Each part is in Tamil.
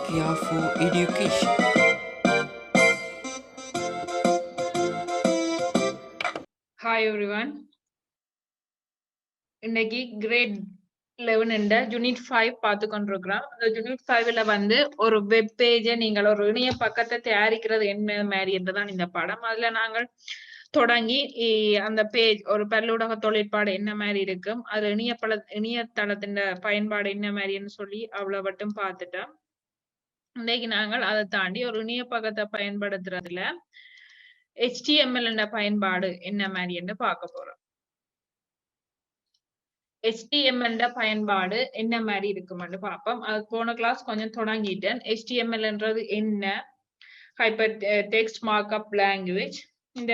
Nokia for Education. Hi everyone. இன்னைக்கு கிரேட் 11 யூனிட் 5 பார்த்து கொண்டிருக்கிறோம். அந்த யூனிட் 5ல வந்து ஒரு வெப் பேஜை நீங்கள் ஒரு இணைய பக்கத்தை தயாரிக்கிறது என்ன மாதிரி என்றுதான் இந்த பாடம். அதுல நாங்கள் தொடங்கி அந்த பேஜ் ஒரு பல்லூடக தொழிற்பாடு என்ன மாதிரி இருக்கும், அது இணையதளத்தின் பயன்பாடு என்ன மாதிரின்னு சொல்லி அவ்வளவு மட்டும் பார்த்துட்டோம். இன்னைக்கு நாங்கள் அதை தாண்டி ஒரு இணைய பக்கத்தை பயன்படுத்துறதுல HTML பயன்பாடு என்ன மாதிரி என்று பார்க்க போறோம். HTML பயன்பாடு என்ன மாதிரி இருக்கும்னு பார்ப்போம். அது போன கிளாஸ் கொஞ்சம் தொடங்கிட்டேன். HTML என்ன, ஹைப்பர் டெக்ஸ்ட் மார்க்அப் லாங்குவேஜ். இந்த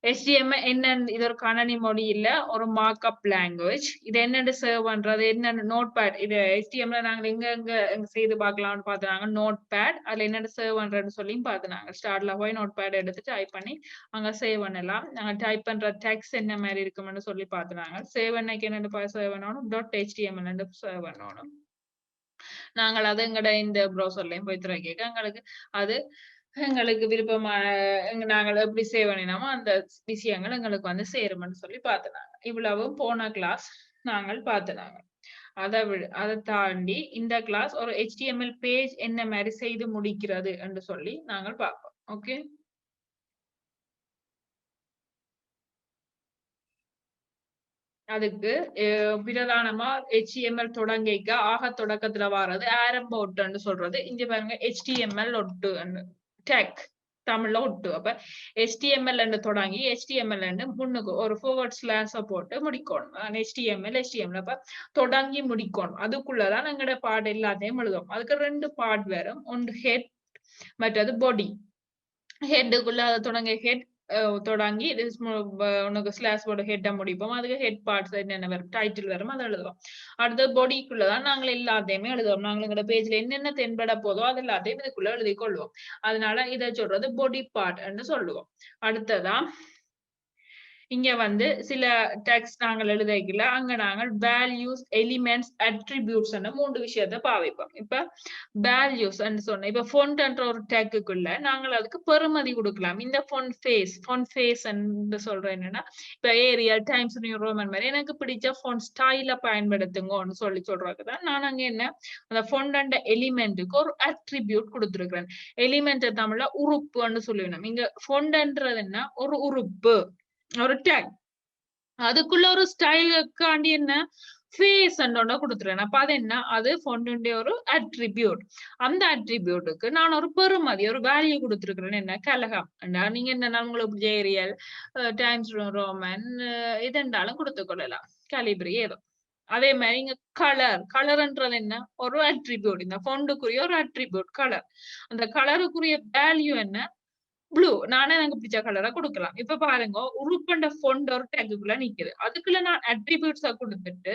HTML என்ன, இது ஒரு கணனி மொழி இல்ல, ஒரு மார்க்அப் லாங்குவேஜ். இது என்னன்னு சர்வ் பண்றது, என்ன நோட் பேட். இது HTML நாங்க எங்க செய்து பார்க்கலாம்னு பார்த்தாங்க. நோட் பேட் அதுல என்னன்னு சர்வ் பண்றதுன்னு சொல்லி பார்த்தாங்க. ஸ்டார்ட்ல போய் நோட் பேட் எடுத்து டைப் பண்ணி அங்க சேவ் பண்ணலாம். நாங்க டைப் பண்ற டெக்ஸ்ட் என்ன மாதிரி இருக்கும்னு சொல்லி பார்த்தாங்க. சேவ் பண்ணக்கு என்னன்னு சேவ் பண்ணணும், .html சேவ் பண்ணணும். நாங்கள் அது எங்கட இந்த ப்ரௌசர்லயும் போய் திறக்க எங்களுக்கு அது எங்களுக்கு விருப்பமான நாங்கள் எப்படி சேவ் பண்ணினோமோ அந்த விஷயங்கள் எங்களுக்கு வந்து சேரும்னு சொல்லி பார்த்துனாங்க. இவ்வளவும் போன கிளாஸ் நாங்கள் பார்த்துனாங்க. அதை தாண்டி இந்த கிளாஸ் ஒரு HTML பேஜ் என்ன மாதிரி செய்து முடிக்கிறது என்று சொல்லி நாங்கள் பார்ப்போம். ஓகே, அதுக்கு பிரதானமா HTML தொடங்கிக்க ஆக தொடக்கத்துல வர்றது ஆரம்ப ஒட்டுன்னு சொல்றது. இங்க பாருங்க HTML ஒட்டு டேக் தமிழ்ல ஒட்டு. அப்ப HTML தொடங்கி HTML முன்னுக்கு ஒரு forward slash போட்டு முடிக்கணும். HTML அப்ப தொடங்கி முடிக்கணும். அதுக்குள்ளதான் எங்கட பாட் எல்லாத்தையும் எழுதும். அதுக்கு 2 பார்ட் வரும். ஒன்று ஹெட், மற்றது பாடி. ஹெட்டுக்குள்ள அதை தொடங்க ஹெட் தொடங்கி உனக்கு ஸ்லாஷ் போர்டு ஹெட்டை முடிப்போம். அதுக்கு ஹெட் பார்ட்ஸ் என்னென்ன வரும், டைட்டில் வரும், அதை எழுதுவோம். அடுத்த பாடிக்குள்ளதான் நாங்கள் எல்லாத்தையுமே எழுதுவோம். நாங்கள் எங்களோட பேஜ்ல என்னென்ன தென்பட போதோ அது எல்லாத்தையும் இதுக்குள்ள எழுதி கொள்வோம். அதனால இதை சொல்றது பாடி பார்ட் என்று சொல்லுவோம். அடுத்ததான் இங்க வந்து சில டெக்ஸ்ட் நாங்கள் எழுதிக்கல, அங்க நாங்கள் வேல்யூஸ், எலிமெண்ட்ஸ், அட்ரிபியூட்ஸ் 3 விஷயத்தை பாவிப்போம். இப்ப வேல்யூஸ் சொன்ன இப்ப ஃபொண்ட் என்ற ஒரு டேக்குக்குள்ள நாங்கள் அதுக்கு பெறுமதி கொடுக்கலாம். இந்த ஃபொண்ட் ஃபேஸ் என்று சொல்றேன் என்னன்னா, இப்ப ஏரியல், டைம்ஸ் நியூ ரோமன் மாதிரி எனக்கு பிடிச்ச ஃபொண்ட் ஸ்டைல பயன்படுத்துங்கன்னு சொல்லி சொல்றதுதான் நான் அங்க என்ன அந்த ஃபொண்ட் அண்ட் எலிமெண்ட்டுக்கு ஒரு அட்ரிபியூட் கொடுத்துருக்கிறேன். எலிமெண்ட் தமிழ்ல உறுப்புன்னு சொல்லுவேன். இங்க ஃபொண்ட்ன்றது என்ன, ஒரு உறுப்பு, ஒரு டேக். அதுக்குள்ள ஒரு ஸ்டைலுக்காண்டி என்ன ஃபேஸ் ஒண்ணு கொடுத்துருவேன். அப்ப அது என்ன, அது ஃபொண்டுடைய ஒரு அட்ரிபியூட். அந்த அட்ரிபியூட்டுக்கு நான் ஒரு பெறுமதி, ஒரு வேல்யூ கொடுத்துருக்கிறேன். என்ன, கலகம். நீங்க என்ன உங்களுக்கு ஏரியல், டைம்ஸ் ரோமன் இதென்றாலும் கொடுத்து கொள்ளலாம், கலிபிரி ஏதோ. அதே மாதிரி இங்க கலர்ன்றது என்ன, ஒரு அட்ரிபியூட். இந்த ஃபொண்டுக்குரிய ஒரு அட்ரிபியூட் கலர். அந்த கலருக்குரிய வேல்யூ என்ன, ப்ளூ. நானே எனக்கு பிடிச்ச கலரா கொடுக்கலாம். இப்ப பாருங்க, உருப்பண்ட ஃபொண்ட் ஒரு டேக்குள்ள நிக்குது. அதுக்குள்ள நான் அட்ரிபியூட்ஸா கொடுத்துட்டு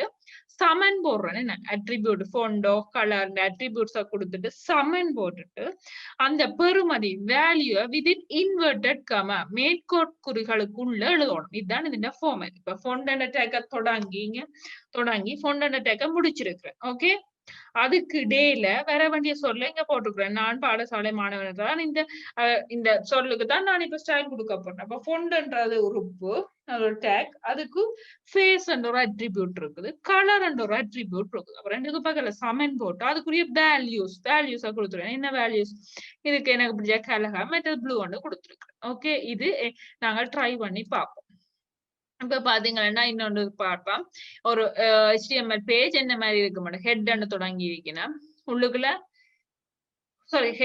சமன் போடுறேன். என்ன அட்ரிபியூட், ஃபொண்டோ கலர் அட்ரிபியூட்ஸா கொடுத்துட்டு சமன் போட்டுட்டு அந்த பெறுமதி வேல்யூ வித் இன்வெர்டட் கமா மேற்கோட்குறிகளுக்குள்ள எழுதணும். இதுதான் இந்த ஃபார்மேட். இப்ப ஃபொண்ட் அண்ட் டேக்க தொடங்கி ஃபொண்ட் அண்ட் டேக்க முடிச்சிருக்கிறேன். ஓகே, அதுக்கு இடையில வர வேண்டிய சொல்ல இங்க போட்டுக்கிறேன். நான் பாடசாலை மாணவன் தான் இந்த சொல்லுக்கு தான் நான் இப்ப ஸ்டைல் கொடுக்க போறேன். அப்ப ஃபொண்ட்ன்றது உறுப்பு, ஒரு டேக். அதுக்கு ஃபேஸ் என்ற ஒரு அட்ரிபியூட் இருக்குது, கலர் என்ற ஒரு அட்ரிபியூட் இருக்குது. அப்ப ரெண்டுக்கு பக்கத்துல சமன் போட்டு அதுக்குரிய வேல்யூஸா கொடுத்துருவேன். என்ன வேல்யூஸ், இதுக்கு எனக்கு பிடிச்ச கலகம், மற்றது ப்ளூ ஒன்று கொடுத்துருக்கேன். ஓகே, இது நாங்க ட்ரை பண்ணி பார்ப்போம். இப்ப பாத்தீங்கன்னா இன்னொன்று பார்ப்போம். ஒரு HTML பேஜ் என்ன மாதிரி இருக்கு, ஹெட் தொடங்கி இருக்கணும். உள்ளுக்குள்ள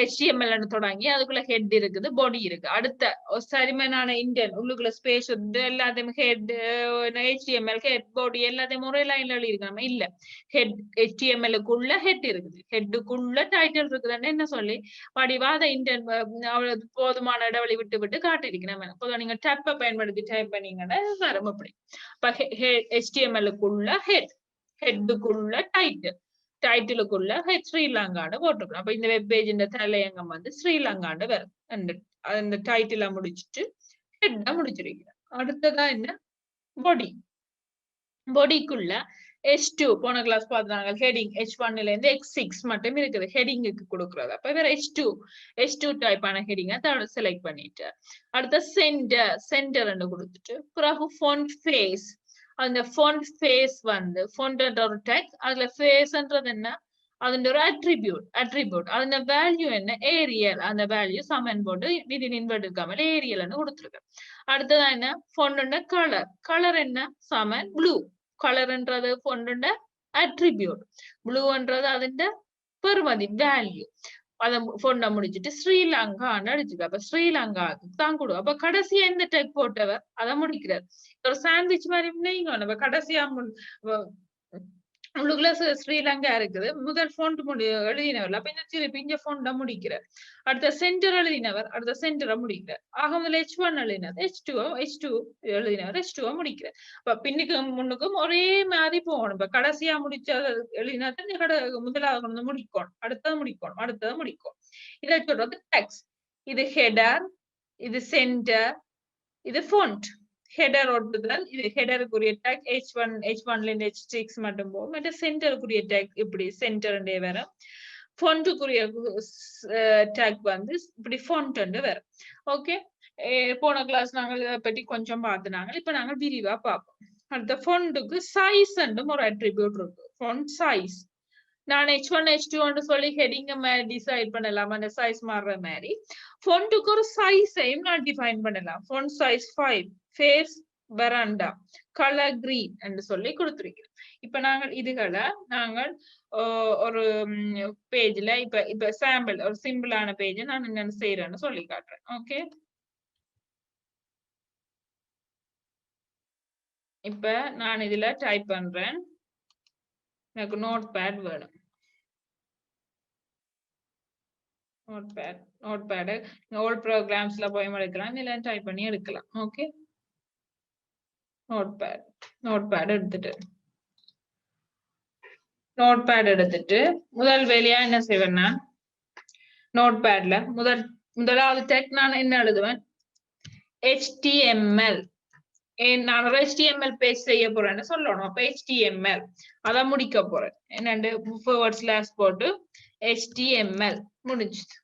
HTML தொடங்கி அதுக்குள்ள ஹெட் இருக்குது, பாடி இருக்கு. அடுத்த சரிமனான இந்தியன் உள்ளுக்குள்ள ஸ்பேஸ் எல்லாத்தையும் ஹெட், HTML ஹெட், பாடி எல்லாத்தையும் ஒரே லைன்ல எழுதிருக்காம இல்ல. ஹெட் HTML-க்குள்ள ஹெட் இருக்குது, ஹெட்டுக்குள்ள டைட்டில் இருக்குதுன்னு என்ன சொல்லி வடிவாத இந்தியன் போதுமான இடைவெளி விட்டு காட்டிருக்கிறேன். பொதுவா நீங்க டேப்பை பயன்படுத்தி டைப் பண்ணீங்கன்னா வரும் அப்படி. இப்ப HTML-க்குள்ள ஹெட்டுக்குள்ள டைட்டிலுக்குள்ள ஸ்ரீலங்கான்னு போட்டுக்கணும். அப்ப இந்த வெப் பேஜ் தலையங்கம் வந்து ஸ்ரீலங்கான்னு வரும். அந்த டைட்டில முடிச்சுட்டு ஹெட்டா முடிச்சிருக்கிறேன். அடுத்ததா என்ன, பாடிக்குள்ள H2 போன கிளாஸ் பார்த்தாங்க ஹெடிங் H1 ல இருந்து X6 மட்டும் இருக்குது ஹெடிங்குக்கு கொடுக்கறது. அப்ப வேற H2 டைப்பான ஹெடிங்கை செலக்ட் பண்ணிட்டு அடுத்த சென்டர்ன்னு கொடுத்துட்டு பிறகு ஃபாண்ட் ஃபேஸ். அந்த ஃபாண்ட் ஃபேஸ் வந்து ஃபாண்ட் ஒரு டேக், அதுல ஃபேஸ்ன்றது என்ன, அதோட ஒரு அட்ரிபியூட் அதோட வேல்யூ என்ன, ஏரியல். அந்த வேல்யூ சமன் போட்டு விதின் இன்வெர்ட் இருக்காமல் ஏரியல்னு கொடுத்துருக்கு. அடுத்தது என்ன, ஃபாண்டோட கலர் என்ன, சமன் ப்ளூ. கலர்ன்றது ஃபாண்டோட அட்ரிபியூட், ப்ளூன்றது அதோட பெறுமதி வேல்யூ. அதை ஃபாண்ட முடிச்சுட்டு ஸ்ரீலங்கான்னு அடிச்சுக்க. அப்ப ஸ்ரீலங்காவுக்கு தான் கொடு. அப்ப கடைசியா எந்த டெக் போட்டவர் அதை முடிக்கிறார். ஒரு சாண்ட்விச் மாதிரி நீங்க கடைசியா உள்ளுக்குள்ள ஸ்ரீலங்கா இருக்குது. முதல் ஃபாண்ட் எழுதினவர். அப்ப இந்த திருப்பி இங்க ஃபாண்ட முடிக்கிறார். அடுத்த சென்டர் எழுதினவர் அடுத்த சென்டரை முடிக்கிறார். ஆக முதல்ல H1 எழுதினவர் H2 எழுதினவர் H2 முடிக்கிறார். அப்ப பின்னுக்கும் முன்னுக்கும் ஒரே மாதிரி போகணும். இப்ப கடைசியா முடிச்ச எழுதினதை முதலாவது கொண்டு முடிக்கணும், அடுத்தது முடிக்கணும். இதை சொல்றது டெக்ஸ்ட். இது ஹெடர், இது சென்டர், இது ஃபாண்ட். ஹெடர் ஒட்டுதல், இது ஹெடருக்குரிய டேக் H1ல இருந்து H6 மட்டும் போகும். மற்ற சென்டருக்குரிய டேக் இப்படி சென்டர் வரும். ஃபாண்ட்டுக்குரிய டேக் வந்து இப்படி ஃபாண்ட் வரும். ஓகே, போன கிளாஸ் நாங்கள் இதை பற்றி கொஞ்சம் பார்த்துனாங்க. இப்ப நாங்கள் விரிவா பார்ப்போம். அடுத்த ஃபாண்ட்டுக்கு சைஸ் ஒரு அட்ரிபியூட் இருக்கு. ஃபாண்ட் சைஸ் நான் H1 H2 சொல்லி ஹெடிங்க டிசைட் பண்ணலாம். அந்த சைஸ் மாறுற மாதிரி ஃபாண்ட்டுக்கு ஒரு சைஸையும் நான் டிஃபைன் பண்ணலாம். ஃபாண்ட் சைஸ் 5, ஃபேஸ் பராண்டா, கலர் கிரீன் என்று சொல்லி கொடுத்துருக்கிறோம். இப்ப நாங்கள் இதுகளை ஒரு பேஜ்ல இப்ப சாம்பிள் ஒரு சிம்பிளான பேஜ் நான் என்னென்ன செய்யறேன்னு சொல்லி காட்டுறேன். ஓகே, இப்ப நான் இதுல டைப் பண்றேன். எனக்கு நோட் பேட் வேணும். நோட் பேடு ஓல்ட் ப்ரோக்ராம்ஸ்ல போய் எடுக்கலாம், இல்ல டைப் பண்ணி எடுக்கலாம். ஓகே, நோட் பேட் எடுத்துட்டு முதல் வேலையா என்ன செய்வேன்னா, நோட் பேட்ல முதலாவது டெக் நான் என்ன எழுதுவேன், HTML. நான் ஒரு HTML பேஜ் செய்ய போறேன்னு சொல்லணும். அப்ப HTML அத முடிக்க போறேன். என்னண்டு / போட்டு HTML முடிஞ்சுது.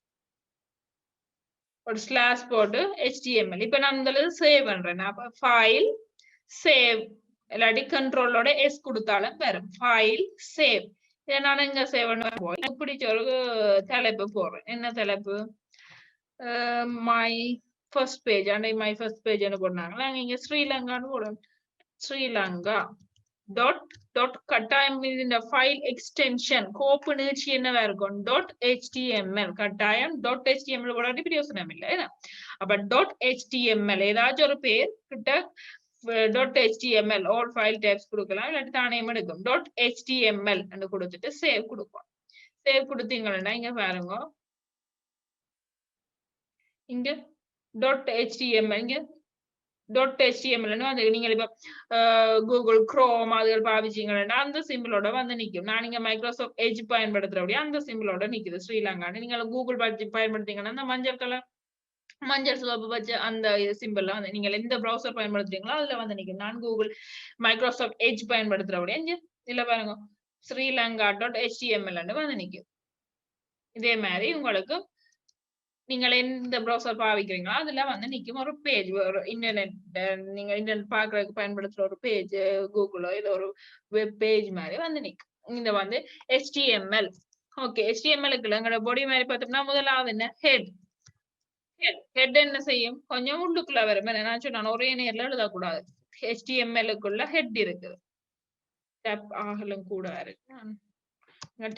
ஒரு ஸ்லாஷ் போட்டு HTML. இப்ப நான் முதல்ல சேவ் பண்றேன். அப்ப ஃபைல் சேவ் இல்லாட்டி கண்ட்ரோலோட S கொடுத்தாலும் வரும். File save. இதை நான் எங்க சேவ் பண்ண பிடிச்ச ஒரு தலைப்பு போடுறேன். என்ன தலைப்பு, my first page. My first page போடுறாங்க. நாங்க இங்க ஸ்ரீலங்கான்னு போடுறோம். ஸ்ரீலங்கா டாட் கட்டாயம் இந்த ஃபைல் எக்ஸ்டென்ஷன் கோப்பு நீட்சி என்னவா இருக்கும், .html. கட்டாயம் .html போடாட்டி பிரயோசனம் இல்லை. அப்ப .html ஏதாச்சும் ஒரு பேர் கிட்ட .html all file types கொடுக்கலாம், இல்லாட்டி தானே எடுக்கும். .html கொடுத்துட்டு சேவ் கொடுப்போம். சேவ் கொடுத்தீங்கன்னா இங்க பாருங்க, இங்க .html இங்க .html நீங்க இப்ப கூகுள் குரோம் அதுகள் பாவிச்சீங்கன்னா அந்த சிம்பிளோட வந்து நிக்கும். நான் இங்க மைக்ரோசாஃப்ட் எட்ஜ் பயன்படுத்துறபடியா அந்த சிம்பிளோட நிக்குது ஸ்ரீலங்கான்னு. நீங்க கூகுள் பயன்படுத்தீங்கன்னா அந்த மஞ்சள் சிவப்பு வச்ச அந்த சிம்பிள்ல வந்து நீங்க எந்த ப்ரௌசர் பயன்படுத்துறீங்களோ அதுல வந்து நிக்கும். நான் கூகுள் மைக்ரோசாஃப்ட் எட்ஜ் பயன்படுத்துறபடியா இல்ல பாருங்க Srilanka.html வந்து நிக்கும். இதே மாதிரி உங்களுக்கு நீங்கள் எந்த ப்ரௌசர் பாவிக்கிறீங்களோ அதுல வந்து நிக்கும் ஒரு பேஜ், ஒரு இன்டர்நெட் நீங்க இன்டர்நெட் பாக்குறதுக்கு பயன்படுத்துற ஒரு பேஜ், கூகுளோ ஏதோ ஒரு வெப் பேஜ் மாதிரி வந்து நிக்கும். இந்த வந்து HTML. ஓகே, HTML-க்கு எங்களோட பொடி மாதிரி பார்த்தோம்னா முதலாவது என்ன, ஹெட் என்ன செய்யும், கொஞ்சம் உள்ளுக்குள்ள வரும். நான் சொன்னேன் ஒரே நேர்ல எழுதக்கூடாது. HTML-க்குள்ள ஹெட் இருக்குது, டேப் ஆகலும் கூட இருக்கு.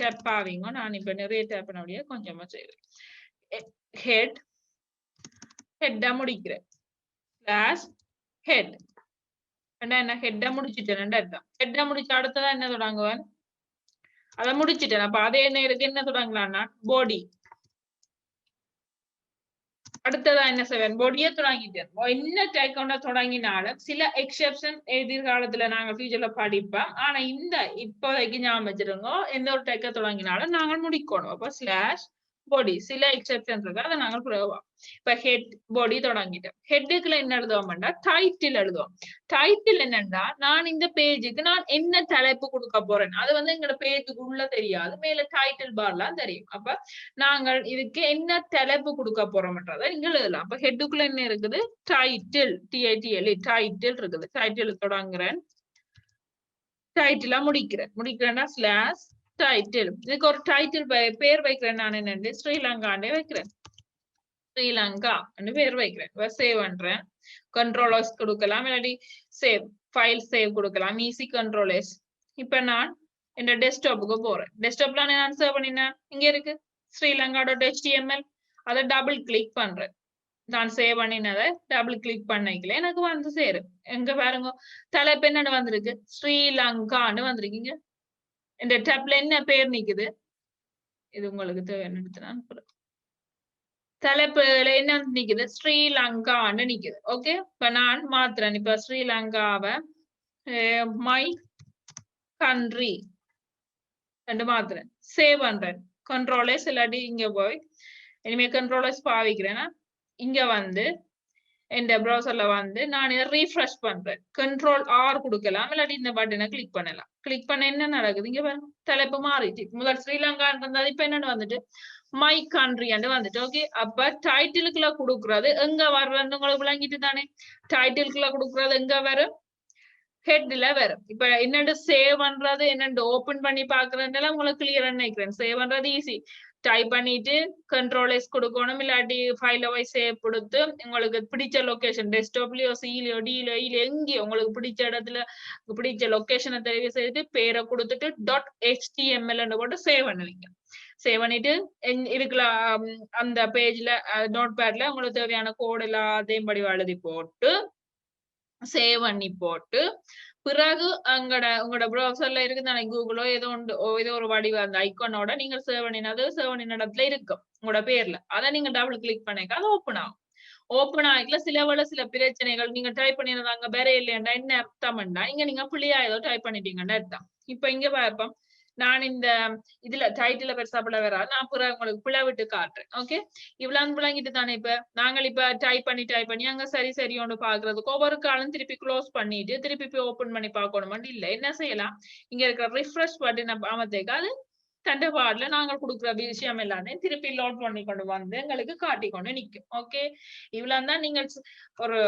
டேப் ஆவீங்க. நான் இப்ப நிறைய டேப் பண்ண முடியாது, கொஞ்சமா செய்வேன். ஹெட் முடிக்கிறேன். ஹெட் என்ன ஹெட் முடிச்சுட்டேன். ஹெட் முடிச்சு அடுத்ததான் என்ன தொடங்குவேன், அதை முடிச்சுட்டேன். அப்ப அதே நேருக்கு என்ன தொடங்கலாம்னா பாடி. அடுத்ததா என்ன செய்வேன், பாடியை தொடங்கிட்டேன். என்ன டேக்கவுண்டா தொடங்கினாலும் சில எக்ஸெப்ஷன் எதிர்காலத்துல நாங்க ஃபியூச்சர்ல படிப்போம். ஆனா இந்த இப்போதைக்கு ஞாபகம் வச்சிருங்க, எந்த ஒரு டேக்க தொடங்கினாலும் நாங்கள் முடிக்கணும். அப்ப பாடி சில எக்ஸெப்ஷன்ஸ் இருக்கு, அதை நாங்கள் பிரயோகம். இப்ப ஹெட் பாடி தொடங்கிட்டோம். ஹெட்டுக்குள்ள என்ன எழுதுவோம்னா டைட்டில் எழுதுவோம். டைட்டில் என்னன்னா நான் இந்த பேஜுக்கு நான் என்ன தலைப்பு கொடுக்க போறேன், அது வந்து எங்களோட பேஜுக்கு உள்ள தெரியாது, மேல டைட்டில் பார்லாம் தெரியும். அப்ப நாங்கள் இதுக்கு என்ன தலைப்பு கொடுக்க போறோம்ன்றதை நீங்க எழுதலாம். அப்ப ஹெட்டுக்குள்ள என்ன இருக்குது, டைட்டில், டிஐடிஎல் டைட்டில் இருக்குது. டைட்டில் தொடங்குறேன், டைட்டிலா முடிக்கிறேன்னா ஸ்லாஷ் டைட்டில். இதுக்கு ஒரு டைட்டில் பேர் வைக்கிறேன். நான் என்ன ஸ்ரீலங்காண்டே வைக்கிறேன், ஸ்ரீலங்கா பேர் வைக்கிறேன். சேவ் பண்றேன், கண்ட்ரோல் எஸ் கொடுக்கலாம், இல்லாட்டி சேவ் ஃபைல் சேவ் கொடுக்கலாம், ஈஸி கண்ட்ரோல் எஸ். இப்ப நான் இந்த டெஸ்க்டாப்புக்கு போறேன். டெஸ்க்டாப்ல நான் சேவ் பண்ணினேன், இங்க இருக்கு ஸ்ரீலங்கா.html. அதை டபுள் கிளிக் பண்றேன். நான் சேவ் பண்ணினதை டபுள் கிளிக் பண்ணிக்கல, எனக்கு வந்து சேரும். எங்க பாருங்க தலைப்பு என்னன்னு வந்திருக்கு, ஸ்ரீலங்கான்னு வந்திருக்கீங்க. இந்த டேப்ல என்ன பேர் நிக்குது, இது உங்களுக்கு தேவையான தலைப்புல என்ன நிக்குது, ஸ்ரீலங்கான்னு நிக்குது. ஓகே, இப்ப நான் மாத்துறேன். இப்ப ஸ்ரீலங்காவை மை கண்ட்ரி ரெண்டு மாத்துறேன், சேவ் பண்றேன், கண்ட்ரோல் எஸ். இல்லாட்டி இங்க போய் இனிமே கண்ட்ரோல் எஸ் பாவிக்கிறேன்னா இங்க வந்து இந்த ப்ரௌசர்ல வந்து நான் இதை ரீஃப்ரெஷ் பண்றேன், கண்ட்ரோல் ஆர் கொடுக்கலாம், இல்லாட்டி இந்த பட்டனை கிளிக் பண்ணலாம். கிளிக் பண்ண என்ன நடக்குது, இங்க பாருங்க தலைப்பு மாறிட்டு. முதல் ஸ்ரீலங்கா இருந்தது, இப்ப என்னன்னு வந்துட்டு மை கண்ட்ரி வந்துட்டு. ஓகே, அப்ப டைட்டிலுக்குள்ள கொடுக்கறது எங்க வர்றன்னு உங்களுக்கு விளங்கிட்டு தானே. டைட்டிலுக்குள்ள கொடுக்கறது எங்க வரும், ஹெட்ல வரும். இப்ப என்னண்டு சேவ் பண்றது, என்னண்டு ஓபன் பண்ணி பாக்குறதுனால உங்களுக்கு கிளியரா நினைக்கிறேன். சேவ் பண்றது ஈஸி, டைப் பண்ணிட்டு கண்ட்ரோல் எஸ் கொடுக்கணும், இல்லாட்டி ஃபைல போய் சேவ் கொடுத்து உங்களுக்கு பிடிச்ச லொகேஷன் டெஸ்க்டாப்லயோ சிலயோ டிலோ இல்ல எங்கேயோ உங்களுக்கு பிடிச்ச இடத்துல பிடிச்ச லொகேஷனை தெரிவு செய்து பேரை கொடுத்துட்டு .html போட்டு சேவ் பண்ணுவீங்க. சேவ் பண்ணிட்டு இருக்கலாம் அந்த பேஜ்ல நோட் பேட்ல உங்களுக்கு தேவையான கோட் எல்லாத்தையும் படிவா எழுதி போட்டு சேவ் பண்ணி போட்டு பிறகு உங்களோட ப்ரௌசர்ல இருக்கு தானே, கூகுளோ ஏதோ ஒரு வடிவ அந்த ஐக்கானோட நீங்க சேவ் பண்ணினது சேவ் பண்ணின இடத்துல இருக்கும் உங்களோட பேர்ல. அதை நீங்க டபுள் கிளிக் பண்ணிக்க அது ஓப்பன் ஆகும். ஓப்பன் ஆகிக்கல சில பிரச்சனைகள் நீங்க டைப் பண்ணிருந்தாங்க அங்க வேற இல்லையா என்ன அர்த்தம்னா இங்க நீங்க புள்ளியா ஏதோ டைப் பண்ணிட்டீங்கன்னு அர்த்தம். இப்ப இங்க பார்ப்போம், நான் இந்த இதுல டைட்டில பெருசா பிள்ளை வராது, நான் பிறகு உங்களுக்கு பிள்ளை விட்டு காட்டுறேன். ஓகே, இவ்வளவு விளங்கிட்டு தானே. இப்ப நாங்கள் இப்ப டைப் பண்ணி அங்க சரி ஒன்று பாக்குறதுக்கு ஒவ்வொரு காலம் திருப்பி க்ளோஸ் பண்ணிட்டு திருப்பி போய் ஓபன் பண்ணி பார்க்கணும் இல்ல. என்ன செய்யலாம், இங்க இருக்கிற ரிஃப்ரெஷ் பட்டன் அமர்த்தேக்க அது தண்டபாடுல நாங்கள் கொடுக்குற விஷயம் எல்லாமே திருப்பி லோட் பண்ணி கொண்டு வந்து எங்களுக்கு காட்டிக்கொண்டு நிற்கும். ஓகே, இவ்வளவு தான் நீங்கள் ஒரு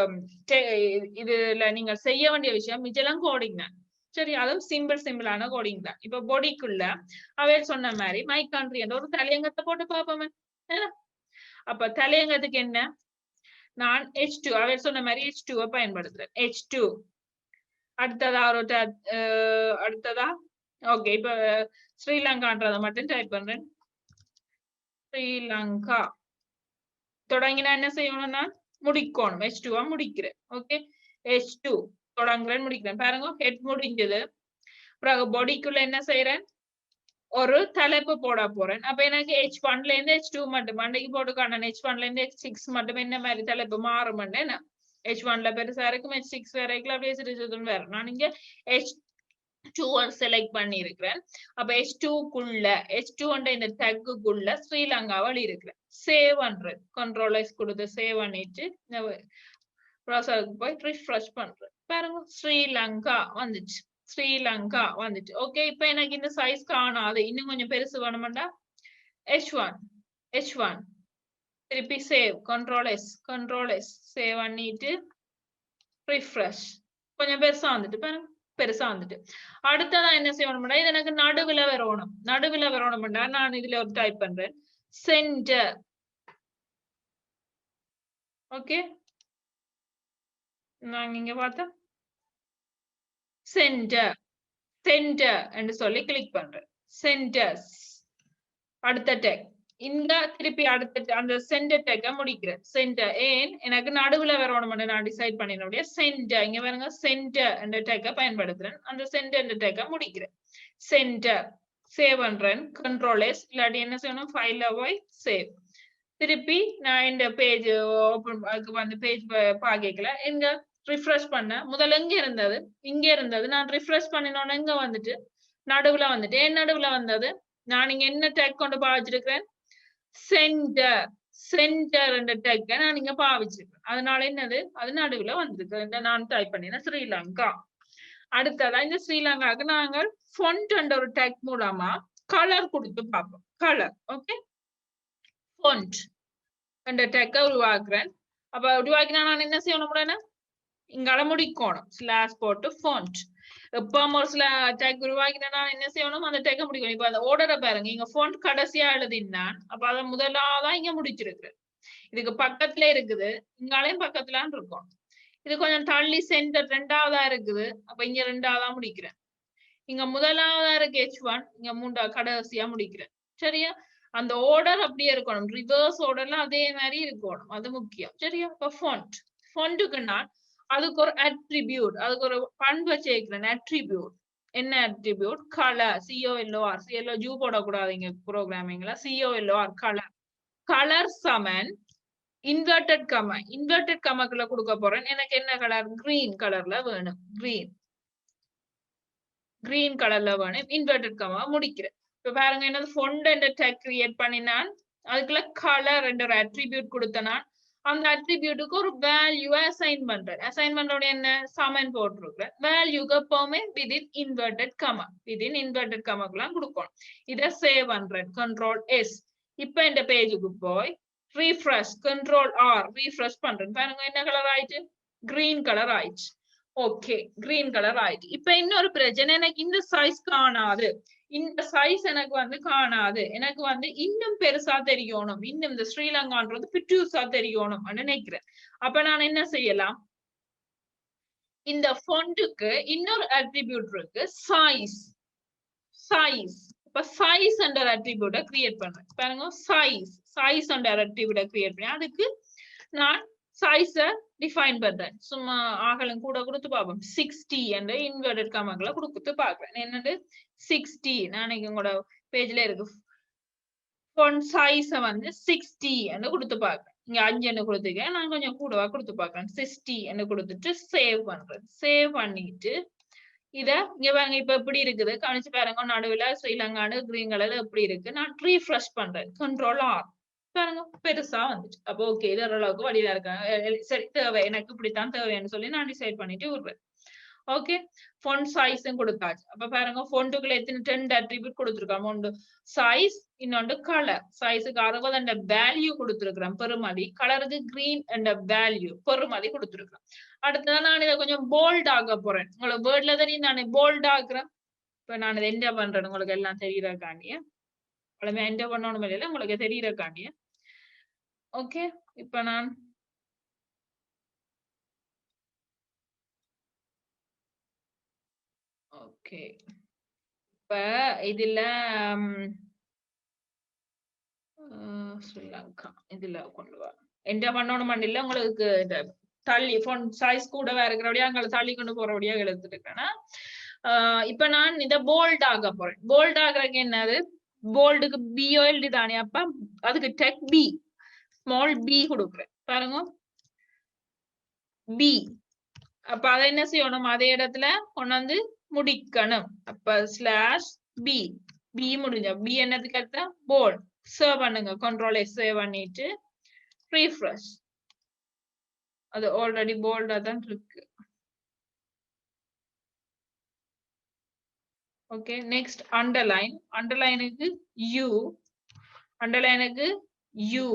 இதுல நீங்க செய்ய வேண்டிய விஷயம். மிச்செல்லாம் கோடிங் தான், சரி, அதுவும் சிம்பிளான கோடிங் தான். இப்ப பொடிக்குள்ள அவர் சொன்ன மாதிரி மை கண்ட்ரி என்ற ஒரு தலையங்கத்தை போட்டு பார்ப்போமே. அப்ப தலையங்கத்துக்கு என்ன, நான் H2 அவர் சொன்ன மாதிரி H2 பயன்படுத்துறேன். H2 அடுத்ததா ஓகே, இப்ப ஸ்ரீலங்கான்றதை மட்டும் டைப் பண்றேன். ஸ்ரீலங்கா தொடங்கினா என்ன செய்யணும், நான் முடிக்கணும், H2 முடிக்கிறேன். ஓகே, H2 தொடங்குறேன், முடிக்கிறேன். பாருங்க ஹெட் முடிஞ்சது. பிறகு பாடிக்குள்ள என்ன செய்யறேன், ஒரு தலைப்பு போட போறேன். அப்ப எனக்கு H1ல இருந்து H2 மட்டும் அன்னைக்கு போட்டுக்கான H1ல இருந்து H6 மட்டும் என்ன மாதிரி தலைப்பு மாறும் என்ன, H1ல பெருசா இருக்கும், H6 வரைக்கும் அப்படியே சிறிது வேற. நான் இங்க H2 செலக்ட் பண்ணி இருக்கிறேன். அப்ப H2க்குள்ள H2 இந்த டேக்குக்குள்ள ஸ்ரீலங்காவில் இருக்கிறேன். சேவ் பண்றேன், கண்ட்ரோல் எஸ் கொடுத்து சேவ் பண்ணிட்டு ப்ரௌசருக்கு போய் ரிஃப்ரெஷ் பண்றேன். பாருங்க ஸ்ரீலங்கா வந்துச்சு, ஸ்ரீலங்கா வந்துச்சு. ஓகே, இப்ப எனக்கு இந்த சைஸ் காணாது, இன்னும் கொஞ்சம் பெருசு வேணும்டா H1 திருப்பி சேவ், கண்ட்ரோல் எஸ் சேவ் பண்ணிட்டு ரிஃப்ரெஷ், கொஞ்சம் பெருசா வந்துட்டு பாருங்க, பெருசா வந்துட்டு. அடுத்ததா என்ன செய்யணும்னா இது எனக்கு நடுவுல வரணும்டா நான் இதுல ஒரு டைப் பண்றேன் சென்டர். ஓகே, நாங்க இங்க பார்த்தா சென்டர் என்று சொல்லி கிளிக் பண்றேன். சென்டர்ஸ் அடுத்த டேக் இந்த திருப்பி அடுத்த அந்த சென்டர் டேக்க முடிக்கிறேன். சென்டர் ஏன் எனக்கு நடுவுல வரணும் நான் டிசைட் பண்ணினோட சென்டர் இங்க பாருங்க சென்டர் என்ற டேக்க பயன்படுத்துறேன். அந்த சென்டர் என்ற டேக்க முடிக்கிறேன். சென்டர் சேவ் பண்றேன், கண்ட்ரோல் எஸ், இல்லாட்டி என்ன செய்யணும் ஃபைல்ல போய் சேவ். திருப்பி நான் இந்த பேஜ் ஓபன் வந்து பேஜ் பாக்கல எங்க ரிஃப்ரெஷ் பண்ண முதல்ல இங்க இருந்தது நான் ரிஃப்ரெஷ் பண்ணினோன்னு இங்க வந்துட்டு நடுவுல வந்துட்டு. ஏன் நடுவுல வந்தது, நான் இங்க என்ன டேக் கொண்டு பாய்ச்சிருக்கிறேன் சென்டர் சென்டர் என்ற டெக்க நான் இங்க பாவிச்சிருக்கேன். அதனால என்னது அது நடுவுல வந்திருக்கு. நான் டைப் பண்ணினேன் ஸ்ரீலங்கா. அடுத்ததா இந்த ஸ்ரீலங்காவுக்கு நாங்கள் ஃபொண்ட் என்ற ஒரு டெக் மூலமா கலர் கொடுத்து பார்ப்போம். கலர் ஓகே ஃபொண்ட் என்ற டெக்க உருவாக்குறேன். அப்ப உருவாக்கினா நான் என்ன செய்யணும், இங்கால முடிக்கணும் ஸ்லாஷ் போட்டு ஃபொண்ட். எப்ப ஒரு சில டேக் உருவாக்கினா என்ன செய்யணும், அந்த டேக்க முடிக்கணும். இப்ப அந்த ஓர்டரை பாருங்க, இங்க ஃபொண்ட் கடைசியா எழுதினான், அப்ப அதை முதலாதான் இங்க முடிச்சிருக்கு. இதுக்கு பக்கத்துல இருக்குது, இங்காலையும் பக்கத்துல இருக்கும். இது கொஞ்சம் தள்ளி சென்டர் ரெண்டாவதா இருக்குது, அப்ப இங்க ரெண்டாவதா முடிக்கிறேன். இங்க முதலாவதா இருக்கு H1, இங்க மூன்றாவது கடைசியா முடிக்கிறேன். சரியா? அந்த ஓர்டர் அப்படியே இருக்கணும், ரிவர்ஸ் ஓர்டர்ல அதே மாதிரி இருக்கணும், அது முக்கியம். சரியா? இப்ப ஃபொண்ட் ஃபொண்ட்டுக்கு நான் அதுக்கு ஒரு அட்ரிபியூட், அதுக்கு ஒரு பண்பை சேர்க்கிறேன். அட்ரிபியூட் என்ன அட்ரிபியூட்? கலர். COLOR CLO ஜூ போடக்கூடாதுங்க ப்ரோக்ராமிங்ல. COLOR colour. கலர் சமன் இன்வெர்டட் கமா. இன்வெர்டட் கமாக்குள்ள கொடுக்க போறேன். எனக்கு என்ன கலர்? கிரீன் கலர்ல வேணும். கிரீன் கலர்ல வேணும். இன்வெர்டட் கமா முடிக்கிறேன். இப்ப பாருங்க, என்னது ஃபொண்ட் என்ற டேக் கிரியேட் பண்ணினான், அதுக்குள்ள கலர் என்ற ஒரு அட்ரிபியூட் கொடுத்தனான். அந்த அட்ரிபியூட்டுக்கு ஒரு வேல்யூ அசைன் பண்றேன். அசைன் பண்றோட என்ன சமன் போட்டிருக்கிறேன். வேல்யூக்கு எப்பவுமே within inverted comma, within inverted கமாக்குலாம் கொடுக்கணும். இதை சேவ் பண்றேன். Ctrl+S. இப்ப இந்த பேஜுக்கு போய் ரீஃப்ரெஷ், Ctrl+R ரீஃப்ரெஷ் பண்றேன். பாருங்க என்ன கலர் ஆயிடுச்சு? கிரீன் கலர் ஆயிடுச்சு. ஓகே, கிரீன் கலர் ஆயிடுச்சு. இப்ப இன்னொரு பிரச்சனை, எனக்கு இந்த சைஸ் காணாது. இந்த சைஸ் எனக்கு வந்து காணாது. எனக்கு வந்து இன்னும் பெருசா தெரியணும், இன்னும் இந்த ஸ்ரீலங்கான்றது பிட்டூசா தெரியணும் நினைக்கிறேன். அப்ப நான் என்ன செய்யலாம், இந்த ஃபொண்ட்டுக்கு இன்னொரு அட்ரிபியூட் இருக்கு, சைஸ். சைஸ் இப்ப சைஸ் என்ற அட்ரிபியூட்டை கிரியேட் பண்றேன். பாருங்க, சைஸ் என்ற அட்ரிபியூட்டை கிரியேட் பண்ணி அதுக்கு நான் சைஸை டிஃபைன் பண்றேன். சும்மா ஆகலம் கூட கொடுத்து பார்ப்போம். 60 என்ற இன்வெர்டட் கமாக்களை கொடுத்து பார்க்கிறேன். என்னது 60? நான் உங்களோட பேஜ்ல இருக்கு. ஃபொண்ட் சைஸை வந்து 60 என்று கொடுத்து பார்க்கிறேன். இங்க 5 கொடுத்துருக்கேன், நான் கொஞ்சம் கூடவா கொடுத்து பார்க்கிறேன். 60 என்று கொடுத்துட்டு சேவ் பண்றேன். சேவ் பண்ணிட்டு இத இங்க பாருங்க, இப்ப எப்படி இருக்குது கவனிச்சு பாருங்க. நடுவுல ஸ்ரீலங்கான்னு கிரீன் கலர்ல எப்படி இருக்கு. நான் ரீஃப்ரெஷ் பண்றேன். Ctrl+R பாருங்க பெருசா வந்துச்சு. அப்போ ஓகே, இது ஓரளவுக்கு வழியா இருக்காங்க. சரி, தேவை எனக்கு இப்படித்தான் தேவைன்னு சொல்லி நான் டிசைட் பண்ணிட்டு விடுறேன். ஓகே, ஃபொண்ட் சைஸும் கொடுத்தாச்சு. அப்ப பாருங்க, ஃபொண்ட்டுக்குள்ள எத்தனை 10 அட்ரிபியூட் கொடுத்துருக்காங்க. ஒன்று சைஸ், இன்னொன்று கலர். சைஸுக்கு 60 என்ற வேல்யூ கொடுத்துருக்கிறேன் பெருமதி. கலருக்கு கிரீன் என்ற வேல்யூ பெருமதி கொடுத்துருக்கிறேன். அடுத்ததான் நான் இதை கொஞ்சம் போல்ட் ஆக போறேன். உங்களுக்கு வேர்ட்ல தெரியும் நானே போல்ட் ஆக்குறேன். இப்ப நான் இதை என்டர் பண்றேன், உங்களுக்கு எல்லாம் தெரியறக்காண்டிய. என்டர் பண்ணணும் இல்லையா, உங்களுக்கு தெரியறக்காண்டிய. ஓகே, இப்ப நான் ஓகே இப்ப இதுல ஸ்ரீலங்கா இதுல கொண்டு வா என்டர் பண்ணணும் இல்ல, உங்களுக்கு தள்ளி ஃபோன் சைஸ் கூட இருக்கிறபடியா அங்க தள்ளி கொண்டு போறபடியா எழுத்துட்டு இருக்கேன்னா. இப்ப நான் இதை போல்ட் ஆக போறேன். போல்ட் ஆகுறதுக்கு என்னது? போல்டுக்கு BOLD தானே, அப்ப அதுக்கு டெக் B, ஸ்மால் B கொடுக்குறேன். பாருங்க B. அப்ப அதை என்ன செய்யணும், அதே இடத்துல கொண்டாந்து முடிக்கணும். அப்ப /B. B முடிஞ்ச B என்னதுக்கு அடுத்த போல்ட். சேவ் பண்ணுங்க. Ctrl+S சேவ் பண்ணிட்டு ரீஃப்ரெஷ். அது ஆல்ரெடி போல்டா தான் இருக்கு. Okay, next underline. அண்டர்லைனுக்கு U. அண்டர்லைனுக்கு U.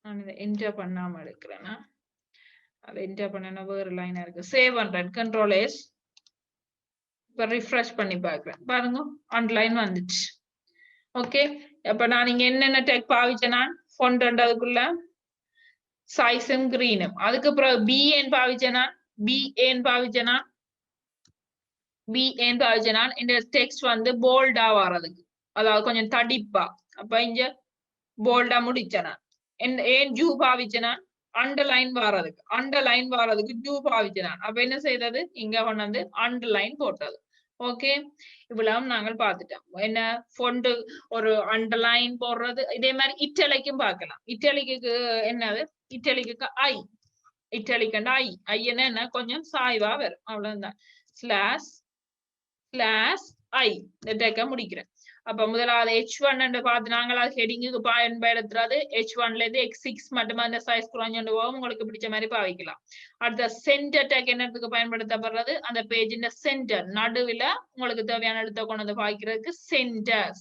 நான் இதை என்டர் பண்ணாம எடுக்கிறேன்னா, அதை என்டர் பண்ண வேற லைனா இருக்கு. சேவ் பண்றேன். Ctrl+S. இப்ப ரிஃப்ரெஷ் பண்ணி பார்க்கிறேன். பாருங்க, அண்டர்லைன் வந்துச்சு. ஓகே, அப்ப நான் இங்க என்னென்ன டெக் பாவிச்சேன்னா, ஃபொண்ட் அதுக்குள்ள சைஸும் கிரீனும். அதுக்கப்புறம் BN பாவிச்சேனா, BN பாவிச்சேனா, BN பாவிச்சேனா இந்த டெக்ஸ்ட் வந்து போல்டா வர்றதுக்கு, அதாவது கொஞ்சம் தடிப்பா. அப்ப இங்க போல்டா முடிச்சேனா. ஏன் ஜூ பாவிச்சேனா, அண்டர்லைன் வர்றதுக்கு. அண்டர்லைன் வர்றதுக்கு ஜூ பாவிச்சேனா. அப்ப என்ன செய்தது, இங்க கொண்டு அண்டர்லைன் போட்டது. ஓகே, இவ்வளவு நாங்கள் பார்த்துட்டோம். என்ன ஃபொண்ட் ஒரு அண்டர்லைன் போடுறது. இதே மாதிரி இட்டலிக்கும் பார்க்கலாம். இட்டலிக்கு என்னது, இட்டலிக்கு I. இட்டலிக்கு I என்ன கொஞ்சம் சாய்வா வரும், அவ்வளவுதான். ஸ்லாஷ் ஐ இந்த டேக்க முடிக்கிறேன். அப்ப முதலாவது H1 என்று பார்த்து நாங்கள் அது ஹெடிங்குக்கு பயன்படுத்துறது H1ல இருந்து X6 மட்டுமா அந்த சைஸ் குறைஞ்சு போகும், உங்களுக்கு பிடிச்ச மாதிரி பாவிக்கலாம். அடுத்த சென்டர் டேக் என்னத்துக்கு பயன்படுத்தப்படுறது, அந்த பேஜின் சென்டர் நடுவில் உங்களுக்கு தேவையான எழுத்த கொண்டு வந்து பாய்க்கிறதுக்கு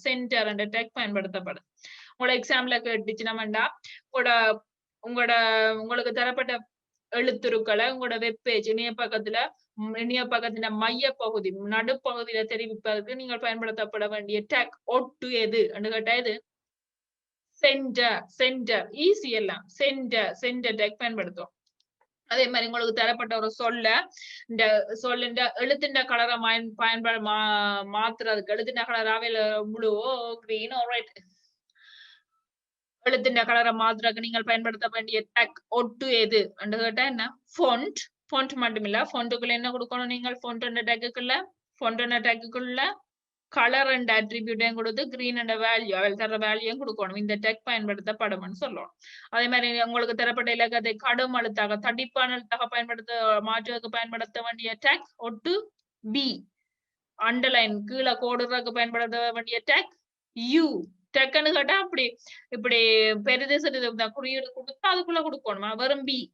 சென்டர் என்ற டேக் பயன்படுத்தப்படுது. உங்களோட எக்ஸாம்ல கேட்டுச்சுன்னா உங்களுக்கு தரப்பட்ட எழுத்துருக்களை உங்களோட வெப்பேஜ் இணையப்பக்கத்துல மைய பகுதி நடுப்பகுதியில தெரிவிப்பதற்கு நீங்கள் பயன்படுத்தப்பட வேண்டிய டேக் ஒட்டு எது கேட்டா இது சென்டர் ஈஸி எல்லாம் சென்டர் டேக் பயன்படுத்தும். அதே மாதிரி உங்களுக்கு தரப்பட்ட ஒரு இந்த சொல்லுண்ட எழுத்துண்ட கலரை மாத்துறதுக்கு எழுத்துண்ட கலராவே ப்ளூவோ கிரீனோ ரெட் எழுத்துண்ட கலரை மாத்துறதுக்கு நீங்கள் பயன்படுத்த வேண்டிய டேக் ஒட்டு எது கேட்டா என்ன ஃபொண்ட் மட்டும் இல்ல, ஃபொண்ட்டுக்குள்ள என்ன கொடுக்கணும் நீங்கள் ஃபொண்ட் டேக்குள்ள கலர் அண்ட் அட்ரிபியூட்டையும் கொடுத்து கிரீன் அண்ட் வேல்யூ அவள் தர வேல்யூயும் கொடுக்கணும். இந்த டேக் பயன்படுத்தப்படும் சொல்லணும். அதே மாதிரி உங்களுக்கு தரப்பட்ட இலக்கத்தை கடும் எழுத்தாக தடிப்பான எழுத்தாக மாற்றுவதற்கு பயன்படுத்த வேண்டிய டேக் ஒட்டு பி. அண்டர்லைன் கீழே கோடுறதுக்கு பயன்படுத்த வேண்டிய டேக் யூ. டக்குன்னு கேட்டா இப்படி பெரிது சிறிது குறியீடு கொடுத்தா அதுக்குள்ள கொடுக்கணுமா,